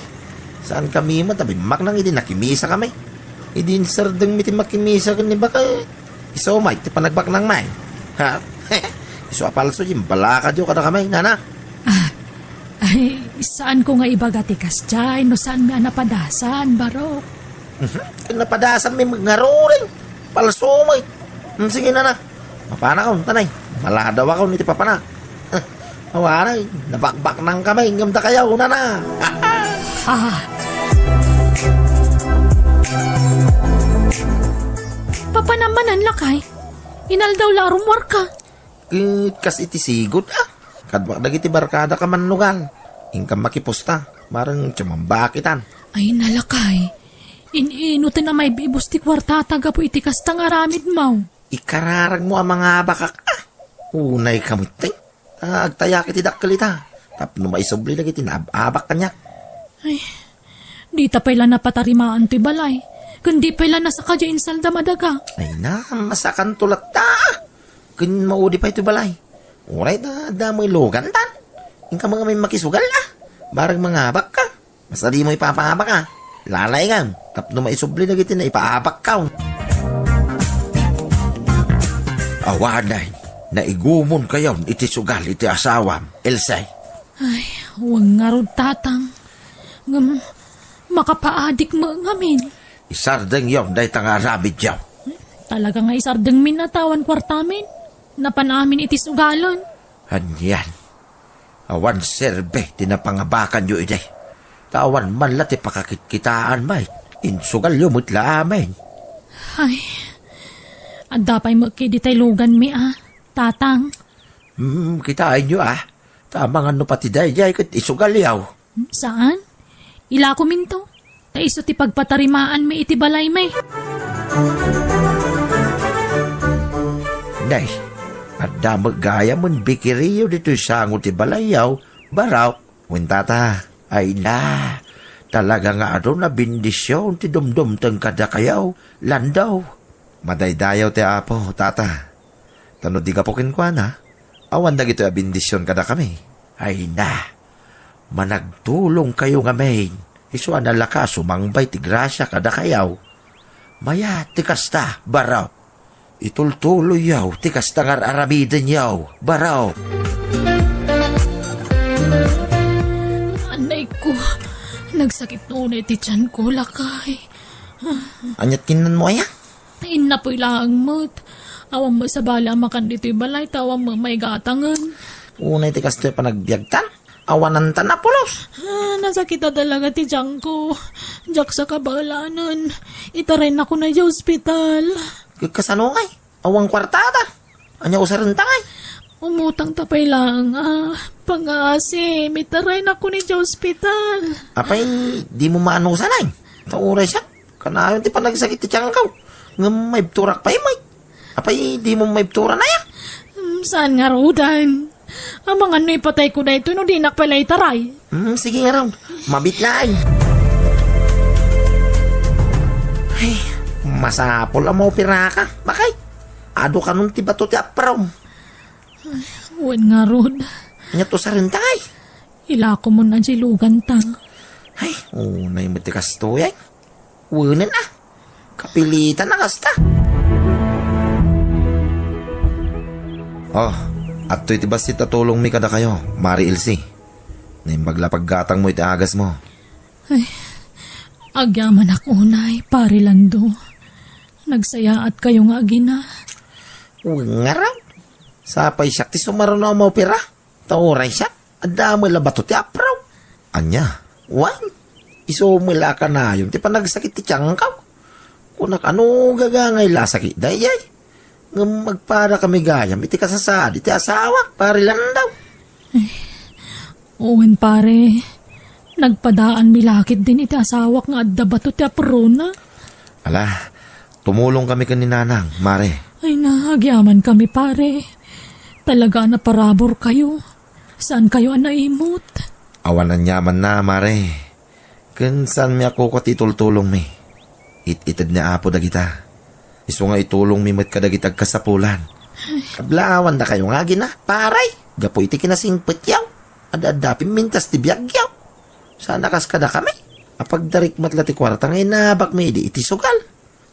[SPEAKER 3] Saan kami matabimak nang hindi nakimisa kami. Hindi sardang miti makimisa kan ni baka. Iso may ti panagbak ng may. Ha? Iso apalso yung balaka diyo kada kami, nana.
[SPEAKER 1] Ay, saan ko nga ibagati kas dyan? No saan nga napadasan, barok?
[SPEAKER 3] Napadasan may magngaro rin. Palso mo sige na. Mapana ka, tanay. Maladaw ako niti papana. Mawaray, nabakbak ng kamay. Ngamda kayaw na.
[SPEAKER 1] Papa naman ang lakay. Inaldaw larum ka.
[SPEAKER 3] Kas iti sigod Kadwak dagiti barkada ka manugal. Ingkam makipusta. Marang tiyamambakitan.
[SPEAKER 1] Ay nalakay. Ininutin na may bibos ti kwarta taga po iti kastang aramid mau.
[SPEAKER 3] Ikararag mo ang mga bakak. Unay kamuting. Agtayak iti dakkalita. Tapno maisubli lagi tinababak kanya.
[SPEAKER 1] Ay, Di ta pala napatarimaan ti balay. Kundi pala nasa kadya insalda madaga.
[SPEAKER 8] Ay na, masakan tulat ta. Kun maudi pa ito balay. Uray na damoy logan tan. Inka mga may makisugal na. Barang mga abak ka. Basta di mo ipapahabak ka. Lalay kang. Tapno maisubli na gitin na ipahabak ka. Awanay. Naigumon kayo iti sugal iti asawam. Elsay.
[SPEAKER 1] Ay, huwag nga ro tatang. Makapaadik mo ngamin.
[SPEAKER 8] Isardeng yon dahi tanga rabid yaw.
[SPEAKER 1] Talaga nga isardeng minatawan kwartamin. Napanamin iti sugalon.
[SPEAKER 8] Hanyan. Awan serbe, tinapangabakan nyo iday. Tawan man lati pakakitkitaan may. Insugal yumutla amin.
[SPEAKER 1] Ay, adapay mo kiditay lugan mi tatang.
[SPEAKER 8] Kitain nyo Tamang ano pati dayay kat isugal yaw.
[SPEAKER 1] Saan? Ila ko minto. Taiso ti pagpatarimaan mi iti balay may.
[SPEAKER 8] Nay, at damagaya mon bikiriyo dito sango ti balayaw, baraw, wintata, ay na, talaga nga na bindisyon ti dumdum tang kada kayaw, landaw. Madaydayaw ti apo, tata. Tano di ka po kinkwana, awan na gito bindisyon kada kami. Ay na, managtulong kayo nga main, iso na lakas sumangbay ti grasya kada kayaw. Maya, ti kasta, baraw. Itultuloy yaw, tikas tangar aramiden yaw, baraw.
[SPEAKER 1] Anay ko, nagsakit noon iti tiyan ko, lakay.
[SPEAKER 8] Anyat kinan mo aya?
[SPEAKER 1] Tain na po ilang mo't. Awang mo sa bala makan dito'y balay, tawang mo may gatangan.
[SPEAKER 8] Unay tikas to'y panagbiagtan, awanan ta na pulos.
[SPEAKER 1] Nasakita talaga ti tiyan ko. Diyak sa kabalanan. Itarin ako na sa ospital.
[SPEAKER 8] Kasano ngay? Awang kwartada. Anya usaran tangay.
[SPEAKER 1] Umutang tapay lang, Pang-asim, itaray na ko ni sa ospital.
[SPEAKER 8] Apay, di mo maano sanay. Tauray siya. Kanayon ti panagsakit ti tiyang kaw. Nga may turak pa imay. Apay, di mo may tura na yan.
[SPEAKER 1] Saan nga rodan? Ang mga ano'y patay ko na ito, no di nakpala itaray.
[SPEAKER 8] Sige nga raw. Mabit na ay. Ay, masapol ang mga piraka. Bakay? Ado ka nung tibato ti aprom.
[SPEAKER 1] Huwag nga rod.
[SPEAKER 8] Anya to sa rin tangay.
[SPEAKER 1] Ila ko mo na silugan ta.
[SPEAKER 8] Ay, unay matikas to yan. Wunan kapilitan na kasta. Oh, at to'y tibas si tatulong mi kada kayo, Mari Ilse. Naimbagla paggatang mo iti agas mo.
[SPEAKER 1] Ay, agyaman ako nay, pare Lando. Nagsaya at kayo nga agina.
[SPEAKER 8] Nga raw. Sapay siya ti sumarano mo pira. Tauray siya. Adamo labato ti apraw. Anya, wan. Isumula ka na yun. Ti panagsakit ti tiyang kaw. Kunak ano gagangay lasakit dayay. Nga magpara kami gayam. Iti kasasad. Iti asawa. Pare lang daw.
[SPEAKER 1] Owen pare. Nagpadaan milakit din iti asawak nga adda bato ti aprona.
[SPEAKER 8] Ala, tumulong kami kaninanang, Mare.
[SPEAKER 1] Ay nahagyaman kami pare. Talaga na parabor kayo. Saan kayo naimot?
[SPEAKER 8] Awanan yaman na, Mare. Kansan mi ako katitultulong mi. Itid na apo dagita. Iso nga itulong mi mat kadagitag kasapulan. Kablaawan na kayo nga gina, paray. Gapo iti kinasingpet yaw. Adadapin mintas ti BIAG yaw. Sana kas kada kami. Apagdarik matlati kwarta ngay nabak mi iti sugal.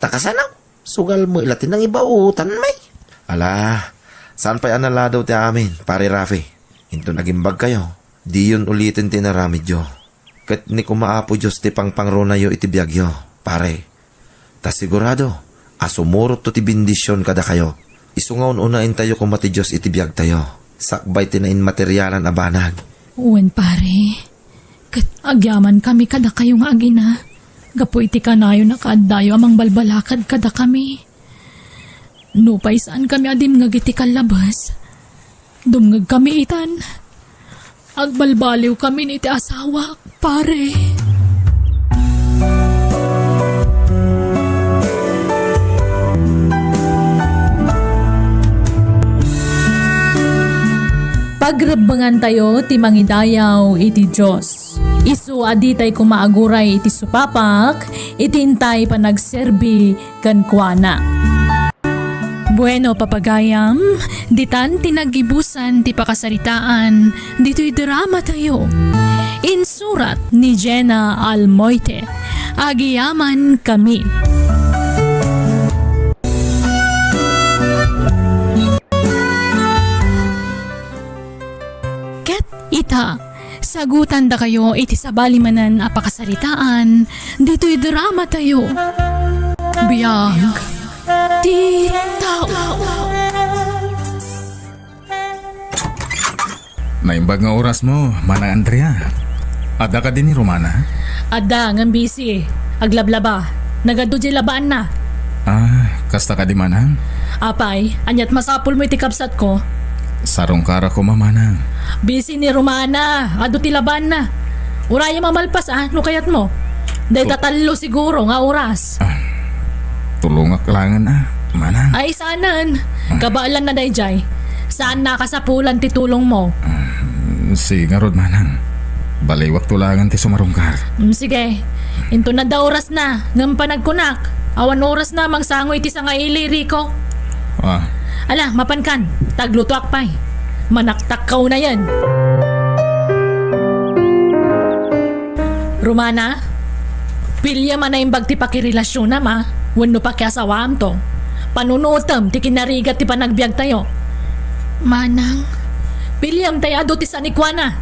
[SPEAKER 8] Takasanaw. Sugal mo ilatin ng ibautan may. Ala, saan pa anala daw ti amin, pare Rafi? Into nagimbag kayo. Di yun ulitin tinaramid yo. Kat ni kumaapo Diyos ti pangpangronayo iti BIAG yo, pare. Ta sigurado, asumurot to ti bindisyon kada kayo. Isungaon unain tayo kumati Diyos iti BIAG tayo. Sakbay tinain materyalan abanag.
[SPEAKER 1] Uwan pare, kat agyaman kami kada kayo nga agina. Gapo iti kanayo na kaadayo amang balbalakad kada kami. Nupay saan kami adim ngagiti kalabas. Dumngag kami itan. Agbalbaliw kami ni iti asawa, pare. Pagrebangan tayo ti mangidayaw iti Diyos.
[SPEAKER 9] Isu aditay kumaaguray iti supapak, itintay pa nagserbi kan kuana. Bueno papagayam, ditan tinagibusan ti pakasaritaan, dito'y drama tayo. Insurat ni Jenna Almoite, Agiyaman Kami. Ket ita, sagutan da kayo iti sabalimanan apakasaritaan, dito'y drama tayo. Biag ti tao.
[SPEAKER 5] Naimbag nga oras mo, Manang Andrea. Ada ka din ni Romana?
[SPEAKER 9] Ada, ngang busy. Aglablaba. Nagadudji labaan na.
[SPEAKER 5] Kasta ka di Manang?
[SPEAKER 9] Apay, anyat masapul mo iti kapsat ko.
[SPEAKER 5] Sarong kara ko Manang.
[SPEAKER 9] Busy ni Romana. Ado ti labaan na. Uraya mamalpas no kayat mo. Dahil tatalo siguro nga oras.
[SPEAKER 5] Tulungak langan Manang.
[SPEAKER 9] Ay sanan. Kabaalan na dayjay. Saan nakasapulan ti tulong mo?
[SPEAKER 5] Sige rod Manang. Baliwak tulangan ti sumarungkar.
[SPEAKER 9] Sige. Into na da oras na. Ngam panagkunak. Awan oras na mangsangoy ti sangaili Rico. Ala, mapankan. Tagluto akpay. Manaktakaw na yan. Romana, pilya man na imbag ti pakirelasyon na ma. Wano pa kaya sawam to. Panunutam ti kinarigat ti panagbiag tayo. Manang, pilyam tayo ado ti sanikwana.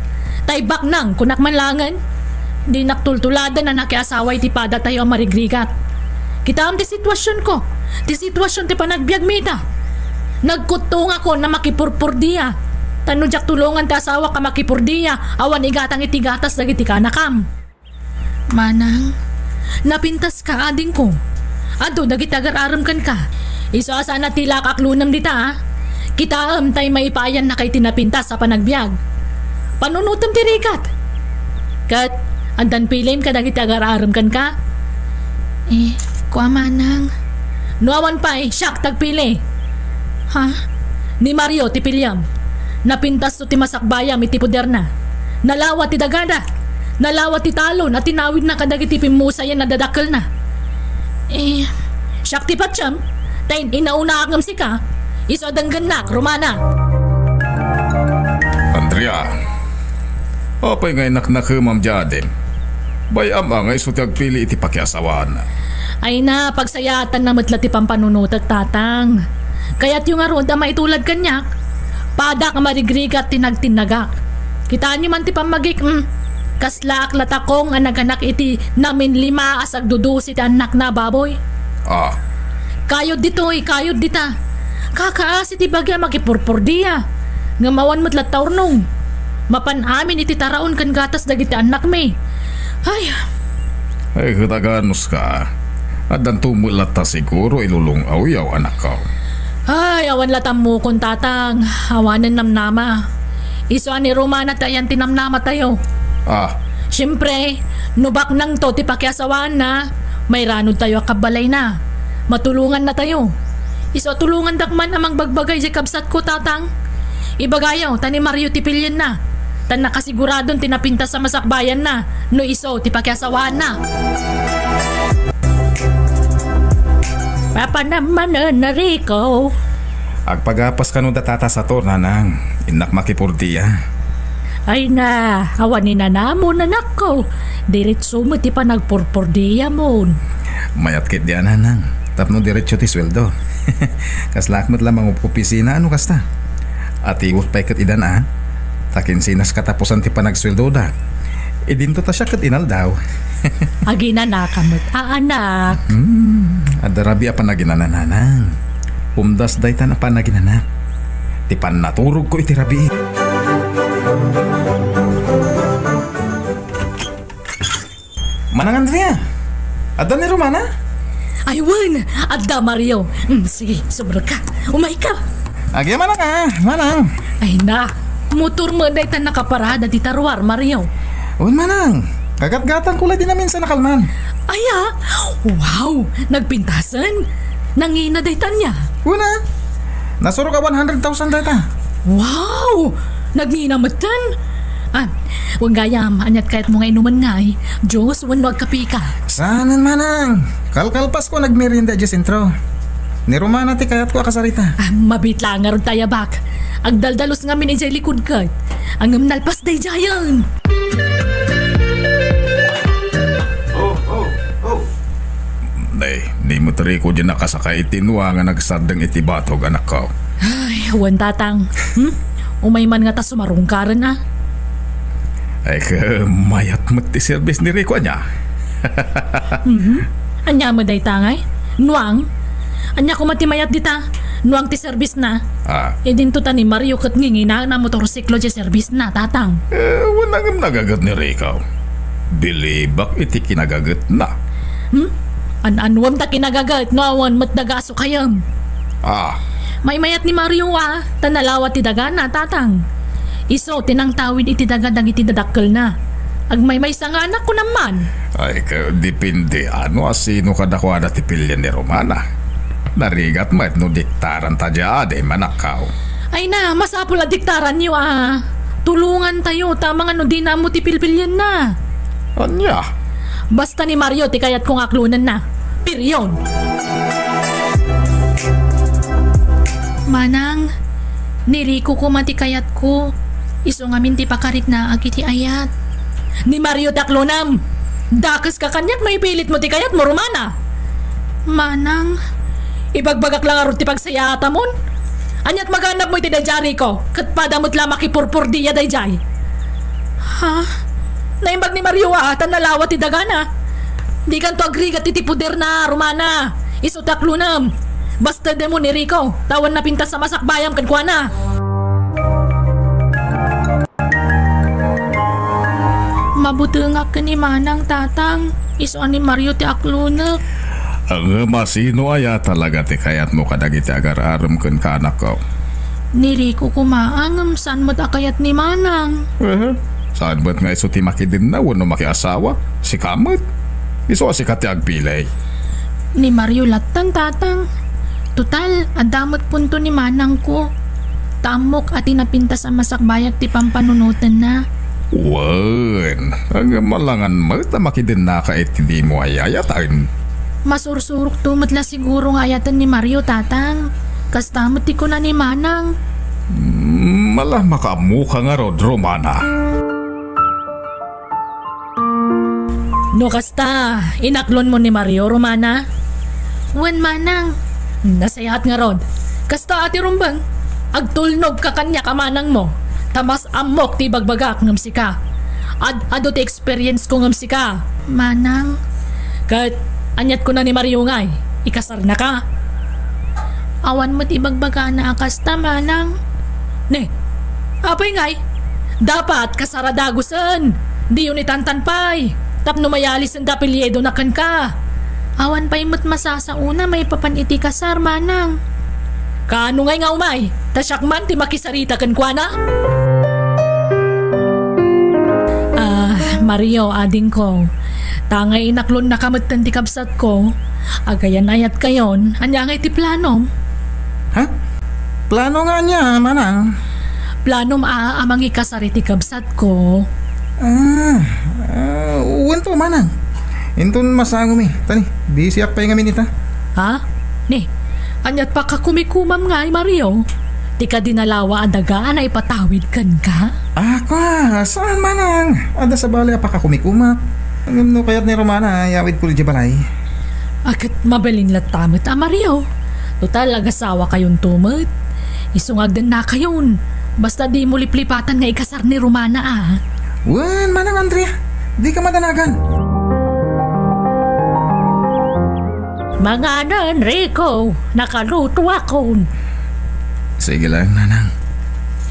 [SPEAKER 9] Tay baknang kunak manlangan. Di naktultulada na nakiasaway ti pada tayo ang marigrigat. Kita am ti sitwasyon ko. Ti sitwasyon ti panagbiag mita. Nagkutung ako na makipurpurdiya. Tanudyak tulungan ti asawa ka makipurdiya. Awan igatang itigatas dagiti kanakam. Manang, napintas ka ading ko. Ado dagiti agar-aram kan ka. Iso asana tila kaklunam dita. Kita am tay maipayan na kay tinapintas sa panagbiag. Panunutam ti rikat. Kat, andan pilim ka dagiti agar-aram kan ka? Kuwa Manang. Nuawan pa siyak tagpili. Ha? Ni Mario ti pilyam. Napintas to ti masakbayam iti puder na. Nalawat ti dagada. Nalawat ti talon at tinawid na kadagiti pimusayan na dadakkel na. Siyak ti patsyam. Tayin inauna akam si ka. Iso danggan nak, Romana.
[SPEAKER 5] Andrea, apay ngay naknakamam dyaden. Bayam nga iso ti agpili iti pakiasawaan.
[SPEAKER 9] Ay na, pagsayatan na matla ti pampanunutag tatang. Kaya't yung aron da maitulad kanyak. Pada ka marigrigat tinagtinagak. Kitaan nyo man ti pamagik, kaslak latakong ang naganak iti namin 5 asag dudusi ti anak na baboy. Kayod dito'y, kayod dita. Kakaasi ti bagya makipurpurdiya. Ngamawan mo't latawrnong. Mapanamin iti taraon kan gatas dagiti anak me.
[SPEAKER 5] Ay kataganos ka. At dan tumulat ta siguro ilulungaw yaw anak ka.
[SPEAKER 9] Ay, awan latam mo kung tatang. Awanan namnama. Iso ani Romana tayan tinamnama tayo. Siyempre, nubak nang to ti pakiasawaan na. May ranod tayo akabalay na. Matulungan na tayo. Iso tulungan dakman amang bagbagay si kabsat ko tatang. Ibagayaw, tani Mario ti pilyen na. Tan nakasiguradon tinapintas sa masakbayan na. No iso ti pakiasawaan na. Papa naman na Rico.
[SPEAKER 5] Agpagapas ka no datata sa to, Nanang. Inak makipurdiya.
[SPEAKER 9] Ay na, awan ni nanamo nanak ko. Diretso mo ti pa nagpurpurdiya mo.
[SPEAKER 5] Mayat kit diyan, Nanang. Tapno diretso ti sweldo. Kaslakmat lamang opisina ano kasta. At iwot pa ikat idan takin sinas katapusan ti panagsweldo da. Idinto ta siya kat inal daw.
[SPEAKER 9] Agina nakamot, anak.
[SPEAKER 5] Adarabi apa naginanananang. Umdas day ta na panaginanak. Ti pan naturog ko iti rabi. Manang Andrea, ada ni Romana?
[SPEAKER 9] Aywan, adda Mario. Sige, sobra ka. Umay ka.
[SPEAKER 5] Agi manang manang.
[SPEAKER 9] Ay na, motor mo day ta nakaparada di tarwar, Mario.
[SPEAKER 5] Manang, kagat-gatan kulay din namin sa nakalman.
[SPEAKER 9] Aya, wow, nagpintasan. Nangina day ta niya.
[SPEAKER 5] Una, nasuro ka 100,000 day ta.
[SPEAKER 9] Wow, nagninamatan. Huwag gayam, anyat kahit mo nga inuman nga eh. Diyos, wag kapi ka.
[SPEAKER 5] Saanan manang? Kalkalpas ko nagmerinda dyan intro. Ni Romana ti kayat ko akasarita.
[SPEAKER 9] Mabit lang nga ron tayo bak. Agdaldalos nga min ijay likod ka. Ang nalpas day jayan.
[SPEAKER 5] Di mo tari ko dyan nakasakay itinwa nga nagsardang itibatog anak ko.
[SPEAKER 9] Ay, huwan tatang. Umay man nga ta sumarungkaran
[SPEAKER 5] Ay mayat mo ti service ni Rico niya.
[SPEAKER 9] Anya mo day tangay? Nuang? Anya ko matimayat dita? Nuang ti service na? E din to ta ni Mario kat ngingina na motorsiklo ti service na tatang.
[SPEAKER 5] Wala nga nagagat ni Rico. Bilibak iti kinagagat na.
[SPEAKER 9] An-anwam ta kinagagat no awan mat dagaso kayam. May mayat ni Mario tanalawat ti daga na tatang. Iso tinang tawid iti daga dang iti dadakkel na. Agmay sa nga anak ko naman.
[SPEAKER 5] Ay depende ano asino kadakwa na ti pilyan ni Romana. Narigat mat no diktaran ta ade manakaw.
[SPEAKER 9] Ay na masapul a diktaran niyo Tulungan tayo tama nga no di na mo ti pilpilyan na.
[SPEAKER 5] Anya?
[SPEAKER 9] Basta ni Mario ti kayat kong aklunan na. Period. Manang, niriko ko matikayat ko. Iso nga minti pakarit na agiti ayat. Ni Mario taklonam. Dakas ka kanyak no ipilit mo tikayat mo Romana. Manang, ibagbagak lang arot ti pagsayata mon. Anyat maganap mo iti dayjari ko. Kat padamot la makipurpur diya dayjay. Naimbag ni Mario tanalawa ti dagana. Di kan to agrigat iti puder na Romana. Iso taklonam. Basta demo ni Rico, tawan na pintas sa masakbayam kadkwana. Mabuti nga ka ni Manang tatang. Iso ni Mario ti aklunak.
[SPEAKER 5] Ang masino aya talaga ti kayat mo kadagiti agar-aram kun ka anak ko.
[SPEAKER 9] Ni Rico kumaangam saan mo't akayat ni Manang.
[SPEAKER 5] Saan ba't nga iso ti makidin na wano makiasawa? Si Kamot? Iso si kati agpilay.
[SPEAKER 9] Ni Mario latan tatang. Total, adamot punto ni Manang ko. Tamok at inapintas ang masakbayag ti pampanunutan na.
[SPEAKER 5] Wan, ang malangan mo ta makidin na ka di mo ayayatain.
[SPEAKER 9] Masursurok tumatla siguro nga ayatan ni Mario tatang. Kastamot ti ko na ni Manang.
[SPEAKER 5] Malah makamukha nga rod Romana.
[SPEAKER 9] No kasta, inaklon mo ni Mario Romana? Wan Manang. Nasayahat nga rod. Kasta ati rumbang. Agtulnog ka kanya ka Manang mo. Tamas amok ti bagbagak ngam sika. Ado ti experience ko ngam sika. Manang. Kat anyat ko na ni Mario ngay. Ikasar na ka. Awan mo ti bagbaga na akasta Manang. Ne, apay ngay. Dapat kasaradagusan. Di yun itantanpay. Tapno mayalis ang dapilyedo na kan ka. Awan pa'y mo't masasauna may papaniti kasar Manang. Kaano ngay nga umay? Tasyakman ti makisarita kan kwa na? Mario, ading ko. Tangay inaklon na kamatan ti kabsat ko. Agayan ayat kayon. Anya ngay ti plano.
[SPEAKER 5] Plano nga niya, Manang.
[SPEAKER 9] Plano amang ikasari ti kabsat ko.
[SPEAKER 5] Uwan Manang. Intun masangom Tani, busy ak pa yung amin ita.
[SPEAKER 9] Ne, anyat pa ka kumikumam nga Mario. Di ka dinalawa ang dagaan ay patawid kan ka?
[SPEAKER 5] Saan Manang? Ada sa balay pa ka kumikuma. Ang kayat ni Romana, yawid ko di balay.
[SPEAKER 9] Akit mabalin latamit Mario. Total, agasawa kayon tumot. Isungag din na kayon. Basta di mo liplipatan nga ikasar ni Romana
[SPEAKER 5] Wan, Manang Andrea. Di ka madanagan.
[SPEAKER 9] Mga anan, Rico. Nakaluto ako.
[SPEAKER 5] Sige lang, Nanang.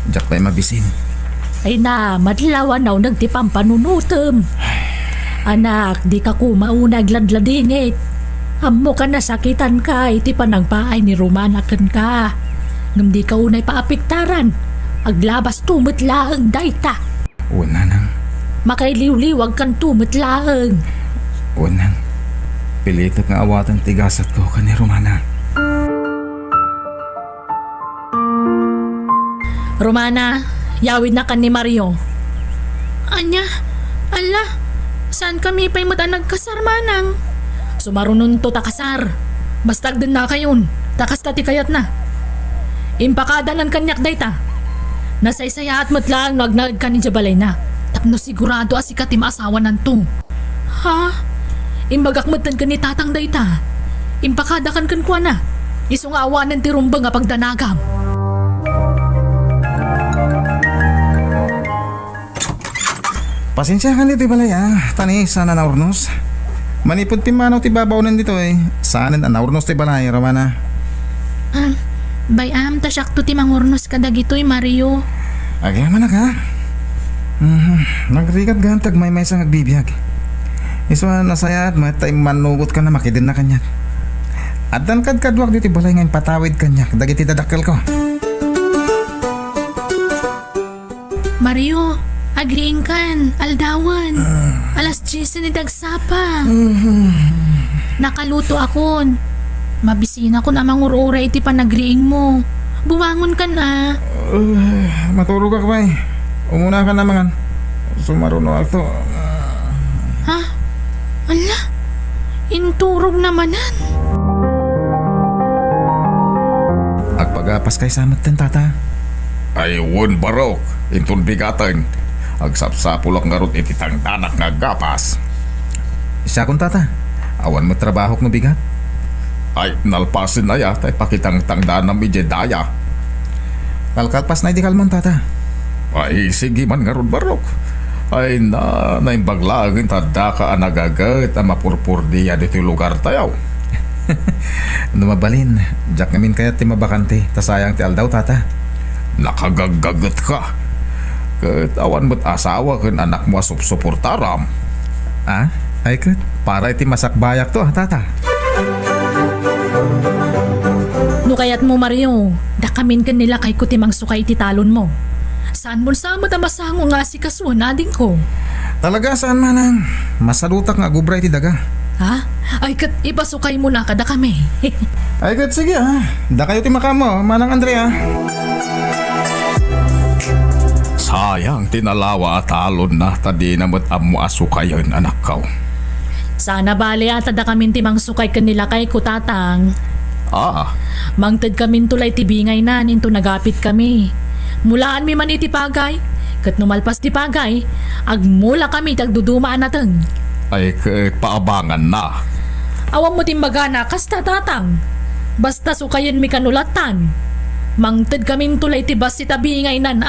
[SPEAKER 5] Diyak tayo mabisin.
[SPEAKER 9] Ay na, madlawan na nagtipang panunutom. Anak, di ka kumaunag ladladingit. Amo ka nasakitan ka, iti panagpaay ni Romana kan ka. Ngam di ka unay paapiktaran. Aglabas tumutlaang dayta.
[SPEAKER 5] O, Nanang.
[SPEAKER 9] Makailiw-liwag kan tumutlaang.
[SPEAKER 5] O, Nang. Pilitot nga awatan tigasat ko ka ni Romana.
[SPEAKER 9] Romana, yawid na kan ni Mario.
[SPEAKER 6] Anya, ala, saan kami pa'y mata nagkasar, Manang?
[SPEAKER 9] Sumarunon to takasar. Bastag din na kayon. Takas tati kayat na. Impakada ng kanyak dayta. Nasaysaya at matlaang nagnagad ka ni Jabalay na. Tapno sigurado asikat im asawa nanto.
[SPEAKER 6] Ha?
[SPEAKER 9] Imbagak matan ka ni tatang dayta. Impakada kan kwa na. Iso nga awanan ti rumba nga pagdanagam.
[SPEAKER 5] Pasensya ka dito balay Tani sana naurnos. Manipod ti manaw ti babaw nandito Sana naurnos ti balay rawana.
[SPEAKER 6] Bayam, tasyak to ti mangurnos ka dagitoy, Mario.
[SPEAKER 5] Agay manak Nagrigat gantag may sang agbibiyag. Iso nasaya at matay manugot ka na makidin na kanyak. At dan kadwag dito balay ngayon patawid kanyak. Dagiti dadakkel ko.
[SPEAKER 6] Mario, agriing kan, aldawan. Alas 10 ni dagsapa. Nakaluto akon. Mabisina ko na mangurura iti panagriing mo. Buwangon ka na.
[SPEAKER 5] Matulog ka ba Umuna ka naman. Sumaruno ako.
[SPEAKER 6] Ha? Ala, inturog namanan.
[SPEAKER 5] Agpagapas kay samat din tata.
[SPEAKER 7] Ay, won barok. Intun bigatan. Agsapsapulak nga ron iti tangdanak nga gapas.
[SPEAKER 5] Isa kong tata. Awan mo trabaho no bigat.
[SPEAKER 7] Ay, nalpasin na ya. Tay pakitang tangdaan ng midjedaya.
[SPEAKER 5] Kalkalpas na di kalman tata.
[SPEAKER 7] Ay, sige man nga ron barok. Ay, naimbaglaagin tada ka anagagat ang mapurpur diya dito lugar tayaw.
[SPEAKER 5] Numabalin. Jack namin kaya ti mabakante. Tasayang ti aldaw tata.
[SPEAKER 7] Nakagagagat ka. Kat awan mo't asawa kan anak mo suportaram.
[SPEAKER 5] Ay kat. Para iti masakbayak to tata.
[SPEAKER 9] No kayat mo Mario, dakamin ka nila kay kutimang sukay iti talon mo. Saan mo sa matamasango nga si kaswan ading ko?
[SPEAKER 5] Talaga saan manang? Masalutak nga gubray ti daga.
[SPEAKER 9] Ha? Ay kat ipasukay mo na kada kami.
[SPEAKER 5] Ay kat sige Da kayo ti makamo, manang Andrea.
[SPEAKER 7] Sayang tinalawa at talon na tadi na mo't amo asukayon anak kaw.
[SPEAKER 9] Sana bali ata da kamin timang sukay kanila kay kutatang. Mangtad kamin tulay tibingay na ninto nagapit kami. Mulaan mi man iti pagay. Kat numalpas ti pagay, agmula kami tagdudumaan nateng.
[SPEAKER 7] Ay paabangan na.
[SPEAKER 9] Awang mo timbaga na kasta tatang. Basta sukayan mi kanulatan. Mangtad kamin tulay tibas si tabingay nan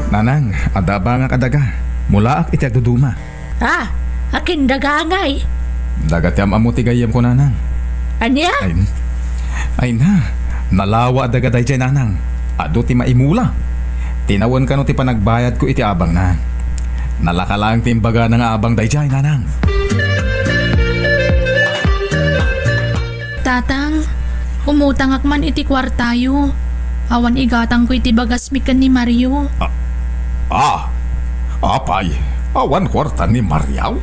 [SPEAKER 5] Nanang, adaba nga kadaga. Mula ak iti agduduma.
[SPEAKER 9] Akin dagangay.
[SPEAKER 5] Dagatyam amo ti gayam ko nanang.
[SPEAKER 9] Anya?
[SPEAKER 5] Ay na. Nalawa dagaday dyan nanang. Ado ti maimula. Tinawan ka no ti panagbayad ko iti abang na. Nalakalang timbaga ng abang day dyan nanang.
[SPEAKER 6] Tatang, umutang akman iti kwartayo. Awan igatang ko iti bagas mikan ni Mario.
[SPEAKER 7] Apay, awan kwarta ni Mariaw?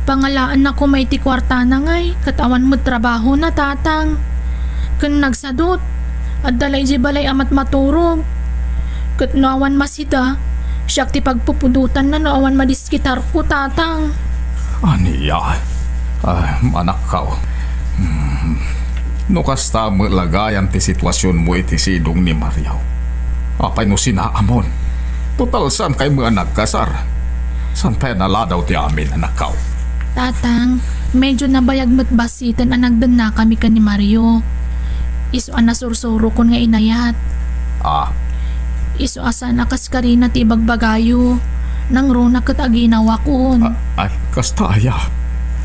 [SPEAKER 6] Pangalaan na ko may ti kwarta na ngay, katawan mo trabaho na tatang. Kun nagsadot, at dalay di balay amat maturog. Kat nawan masida, siyak ti pagpupudutan na nawan madiskitar ko tatang.
[SPEAKER 7] Aniya, anak kaw. No kasta mo lagayan ti sitwasyon mo iti sidong ni Mariaw. Apay no sinaamon. Total saan kay mga nagkasar? Saan tayo naladaw ti amin anak kaw?
[SPEAKER 6] Tatang, medyo nabayag mo't basitan ang nagdan na kami ka ni Mario. Iso anasursuro ko nga inayat. Iso asa nakaskarina ti bagbagayo. Nang runa kat aginawa ko.
[SPEAKER 7] Ay, kastaya.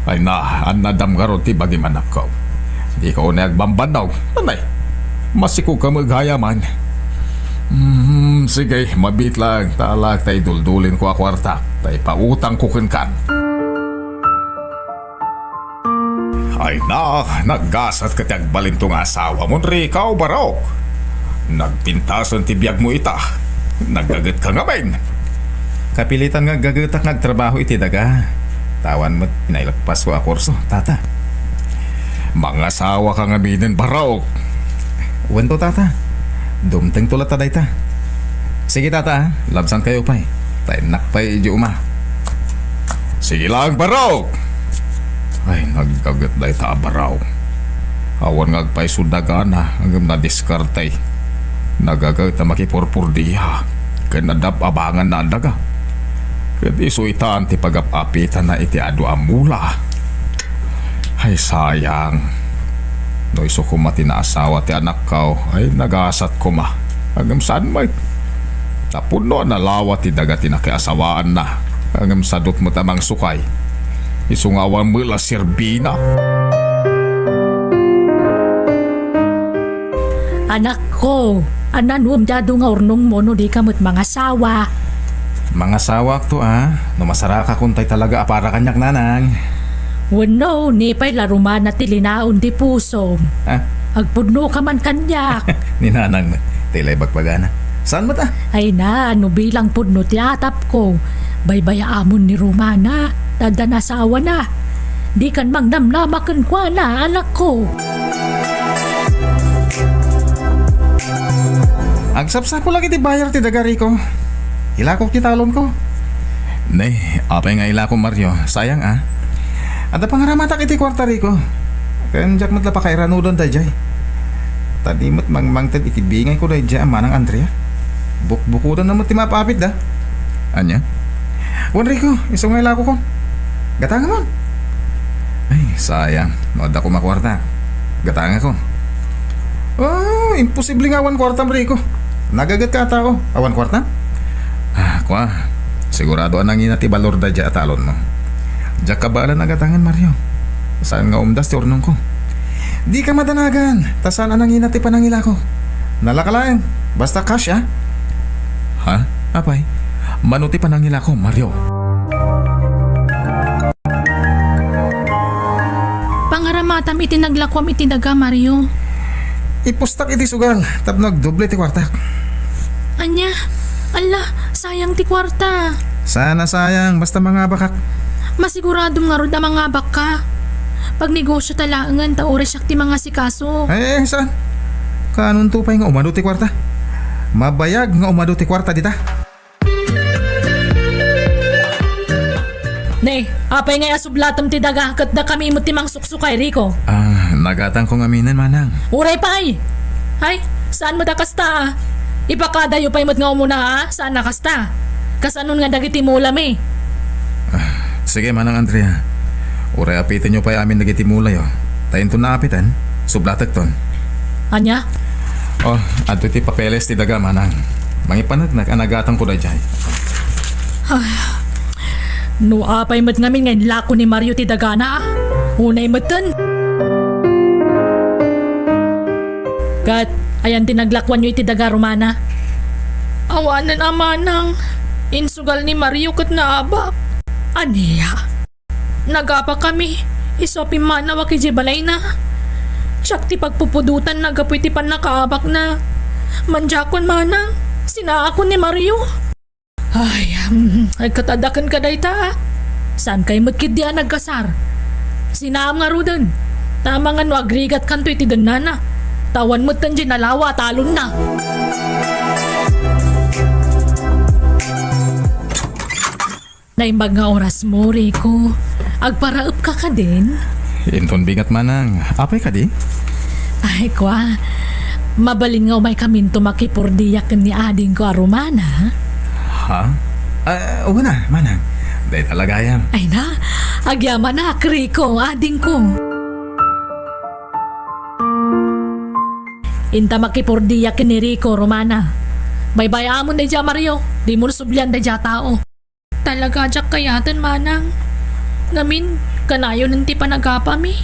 [SPEAKER 7] Ay anadam garo ti bagim anak kaw. Di ka na agbambanaw. Anay, masiko ka maghayaman. Sige, mabit lang. Talag tay duldulin ko a kwarta. Tay pautang ko kan. Ay naggasat ka ti agbalintong asawa mo ikaw barok. Nagpintasan ti biyag mo ita. Naggagat ka nga ben.
[SPEAKER 5] Kapilitan nga gagatak nagtrabaho iti daga. Tawan mo pinailagpas ko a kurso, tata.
[SPEAKER 7] Mga sawa kang aminin baraok.
[SPEAKER 5] Wento tata. Dumteng tulat taday ta. Sige tata, labsan kayo pa'y. Tainak pa'y di uma.
[SPEAKER 7] Sige lang baraok. Ay, nagkagat day ta baraw. Awan ngagpay sudagana hanggang nadiskartay. Nagagat na makipurpur diha. Kaya nadap abangan na daga. Kaya isuitaan ti pagapapitan na iti adu amula. Ay sayang. No iso ko mati na asawa ti anak kao ay nagasat ko ma. Hanggang saan may tapuno na lawa ti daga ti nakiasawaan na. Hanggang sadot mo tamang sukay. Isungawan mo la sirbina.
[SPEAKER 9] Anak ko, ananum dado nga urnong mo no di kamot mga sawa.
[SPEAKER 5] Mga sawak to no masaraka kuntay talaga apara kanyak nanang.
[SPEAKER 9] Wano, ni pa'y laruman na tilinaon di puso. Agpuno ka man kanyak.
[SPEAKER 5] Ni nanang tilay bagpagana. Saan mo ta?
[SPEAKER 9] Ay na, ano bilang puno ti atap ko. Baybaya amon ni Romana, tanda nasawa na. Di kan mang namnamakan kwa na, anak ko.
[SPEAKER 5] Agsapsap ko lagi ti bayar ti dagari ko. Ilakok ti talon ko. Nay, apay nga ilako Mario. Sayang Ada pangaramatak iti kwartari ko. Kanjak matla pa kay ranudon dayjay. Tadimot mangmangtad iti bingay ko dayjay manang Andrea. Bukbukudan naman ti mapapit da. Anya? Wan Rico, iso nga ilako ko. Gatanga mo. Ay, sayang. Nood ako makwarta. Gatanga ko. Oh, imposible nga awan kwarta Rico. Nagagat ka tao. Awan kwarta? Kwa. Sigurado anang ina ti balor dayjay atalon mo. Diyak ka ba nagatangan Mario? Saan nga umdas ti ornong ko? Di ka madanagan. Tasan anang inati panangila ko. Nalakalayan. Basta cash Ha? Apay? Manuti panangila ko Mario.
[SPEAKER 6] Pangaramatam iti naglakwam iti daga, Mario.
[SPEAKER 5] Ipustak iti sugal. Tapnog doble ti kwartak.
[SPEAKER 6] Anya, ala, sayang ti kwarta.
[SPEAKER 5] Sana sayang. Basta mga bakak.
[SPEAKER 6] Masiguradong nga rod ang mga baka. Pag negosyo talaangan, taoras siya ti mga sikaso.
[SPEAKER 5] Saan? Kanon tupay nga umado ti kwarta? Mabayag nga umado ti kwarta dita.
[SPEAKER 9] Ne, apay nga asublatom ti daga kat da kami mo timang suksukay Rico.
[SPEAKER 5] Nagatang kong aminan manang.
[SPEAKER 9] Uray pa ay. Ay, saan mo da kasta? Ipakadayo pa'y mo't nga umuna saan na kasta? Kasanon nga dagiti mo lami.
[SPEAKER 5] Sige manang Andrea. Uray apitin nyo pa'y amin nagitimulay Tayin to na apitan. Sublatag ton.
[SPEAKER 9] Anya?
[SPEAKER 5] Adto ti papeles ti daga manang. Mangipanag anagatang ko da jay.
[SPEAKER 9] No apay mo't ngamin ngayon lako ni Mario ti daga na Unay mo'ten. Kat, ayan tinaglakwan nyo iti daga Romana.
[SPEAKER 6] Awanan amanang. Insugal ni Mario kat naabak.
[SPEAKER 9] Aniya?
[SPEAKER 6] Nagapa kami. Isopi manawa ki Jibalay na. Siyak ti pagpupudutan nagapoy ti panakaabak na. Manjakon manang. Sinaakon ni Mario.
[SPEAKER 9] Ay katadakan ka dayta. Saan kayo magkidya nagkasar? Sinaam nga rudan. Tama nga no agrigat kanto iti danana. Tawan mo tan nalawa talon na. Naimbag nga oras mo, Rico. Agparaop ka din.
[SPEAKER 5] Inton bigat manang. Apay ka di?
[SPEAKER 9] Ay, kwa. Mabalin nga umay kaminto makipurdiyak ni ading ko Romana.
[SPEAKER 5] Ha? Oo na, manang. Day talaga yan.
[SPEAKER 9] Ay na, agyaman na, Rico, ading ko. Inta makipurdiyak ni Rico, Romana. Baybaya mo na dya, Mario. Di mo sublyan na dya tao.
[SPEAKER 6] Talaga jak kayatan manang. Ngamin, kanayo nanti panagapami.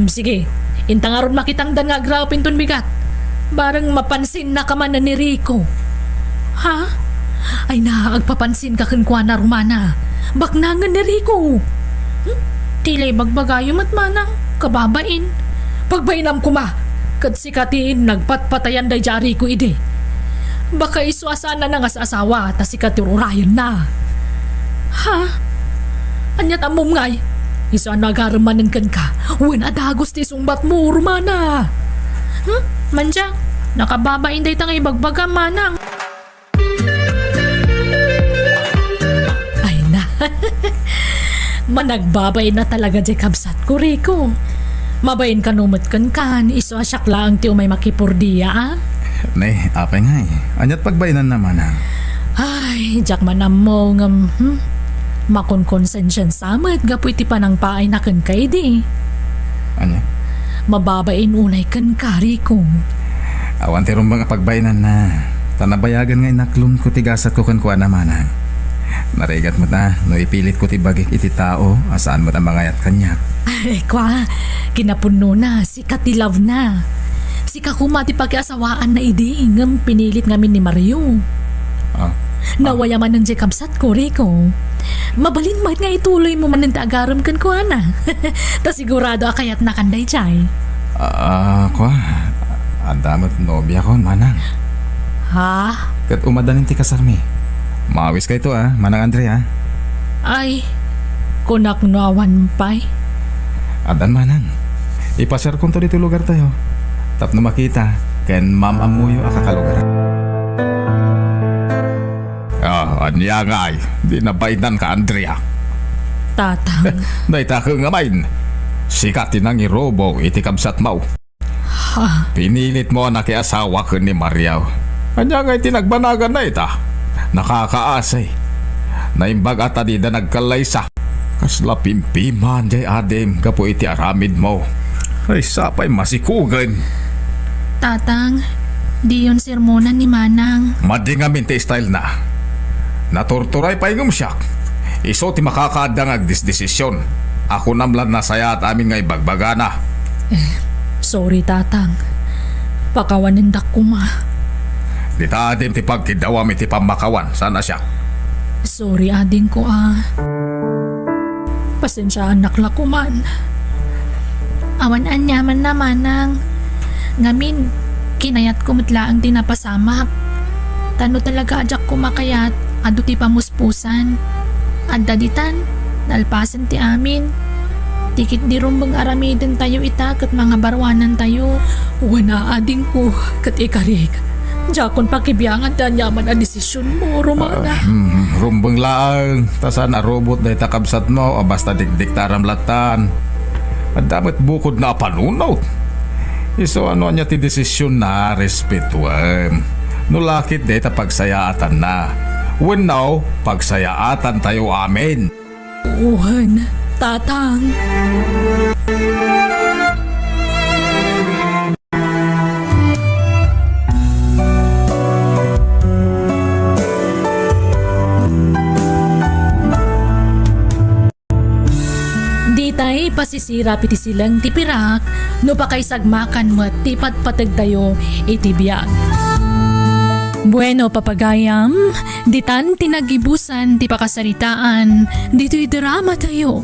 [SPEAKER 9] Sige, inta nga ron makitang dan nga graw pinton bigat. Barang mapansin na ka man na ni Rico.
[SPEAKER 6] Ha?
[SPEAKER 9] Ay na, agpapansin ka kankwa na Romana. Baknangan ni Rico.
[SPEAKER 6] Tilay bagbagayo mat manang. Kababain.
[SPEAKER 9] Pagbainam ko ma. Kad sikatiin nagpatpatayan day jari ko ide. Baka isuasana na nga sa asawa ta sikatir urayan na.
[SPEAKER 6] Ha?
[SPEAKER 9] Anyat amom ngay. Iso nagaramanan kan ka. Wen adagos ti sumbat mo, Romana.
[SPEAKER 6] Manja, nakababain day tangay bagbaga, Manang.
[SPEAKER 9] Ay na. Managbabay na talaga di kabsat ko, Rico. Mabayin ka numot kan, iso asyak lang ti umay makipurdiya, ah.
[SPEAKER 5] Nay, apay nga Anyat pagbayanan naman
[SPEAKER 9] Ay, jak manam mo ngam, makonkonsensyon samat, gapu iti panang paay na kan kay di.
[SPEAKER 5] Anya?
[SPEAKER 9] Mababain unay kan kari ko.
[SPEAKER 5] Awan ti mga pagbayanan na. Tanabayagan nga inaklon ko tigasat ko kan kuha naman Narigat mo ta, no ipilit ko ti bagik iti tao, asaan mo ta mangayat kanyak.
[SPEAKER 9] Ay, kwa, kinapuno na, sikat ti love na. Sika kumati pag-asawaan na idi, ngam pinilit ngamin ni Mario. Nawaya man ng kabsat ko, Rico. Mabalin mahit nga ituloy mo man ng taagaram kan ko, ana. Ta sigurado akayat na kanday, chay.
[SPEAKER 5] Kwa, andamot nobya ko, Manang.
[SPEAKER 9] Ha?
[SPEAKER 5] Kat umadanin ti kasarmi. Mawis ka ito, Manang Andre,
[SPEAKER 9] Ay, kunak nawan pay.
[SPEAKER 5] Adan, Manang. Ipasar ko to dito lugar tayo. Tapno makita, ken mamamuyo akakalugar.
[SPEAKER 7] Anya nga ay, di nabainan ka, Andrea.
[SPEAKER 9] Tatang.
[SPEAKER 7] Naitaka nga main. Sikatin ang irobo, iti kabsat mo. Pinilit mo na kiasawa ka ni Mariaw. Anya nga itinagbanagan na ita. Nakakaasay. Naimbag at adida nagkalaysa. Kasla pimpiman jay adem kapo iti aramid mo. Ay sapay masikugan.
[SPEAKER 6] Tatang, di yun sermonan ni Manang.
[SPEAKER 7] Madingamin ti style na. Naturturay pa yung siyak. Iso ti makakadang agdisdesisyon. Ako namlan na saya at amin nga ibagbagana.
[SPEAKER 9] Sorry, Tatang. Pakawanindak ko, ma.
[SPEAKER 7] Di ta adem ti pagkidawam iti pamakawan. Sana siya?
[SPEAKER 9] Sorry, ading ko, Pasensya, anak la ko man.
[SPEAKER 6] Awan anyaman na, Manang. Ngamin, kinayat ko matlaang tinapasamak. Tano talaga ajak ko makayat, ado ti pamuspusan. At daditan, nalpasan ti amin. Tikit di rumbang aramidin tayo itak at mga barwanan tayo.
[SPEAKER 9] Wana ading ko, kat ikarik. Jakon pakibiyangan ta nyaman a desisyon mo, Romana.
[SPEAKER 7] Rumbang lang. Tasan na robot na itakabsat mo o basta dikdiktaram latan. At dapat bukod na panunaw. Iso ano niya ti desisyon na respetuam. Nulakit deta pagsayaatan na. When now, pagsayaatan tayo amin.
[SPEAKER 9] Uhan, Tatang. Tay pasisira piti silang tipirak no pa kay sagmakan mo tipat patag tayo iti BIAG. Bueno papagayam, ditan tinagibusan ti pakasaritaan dito'y drama tayo.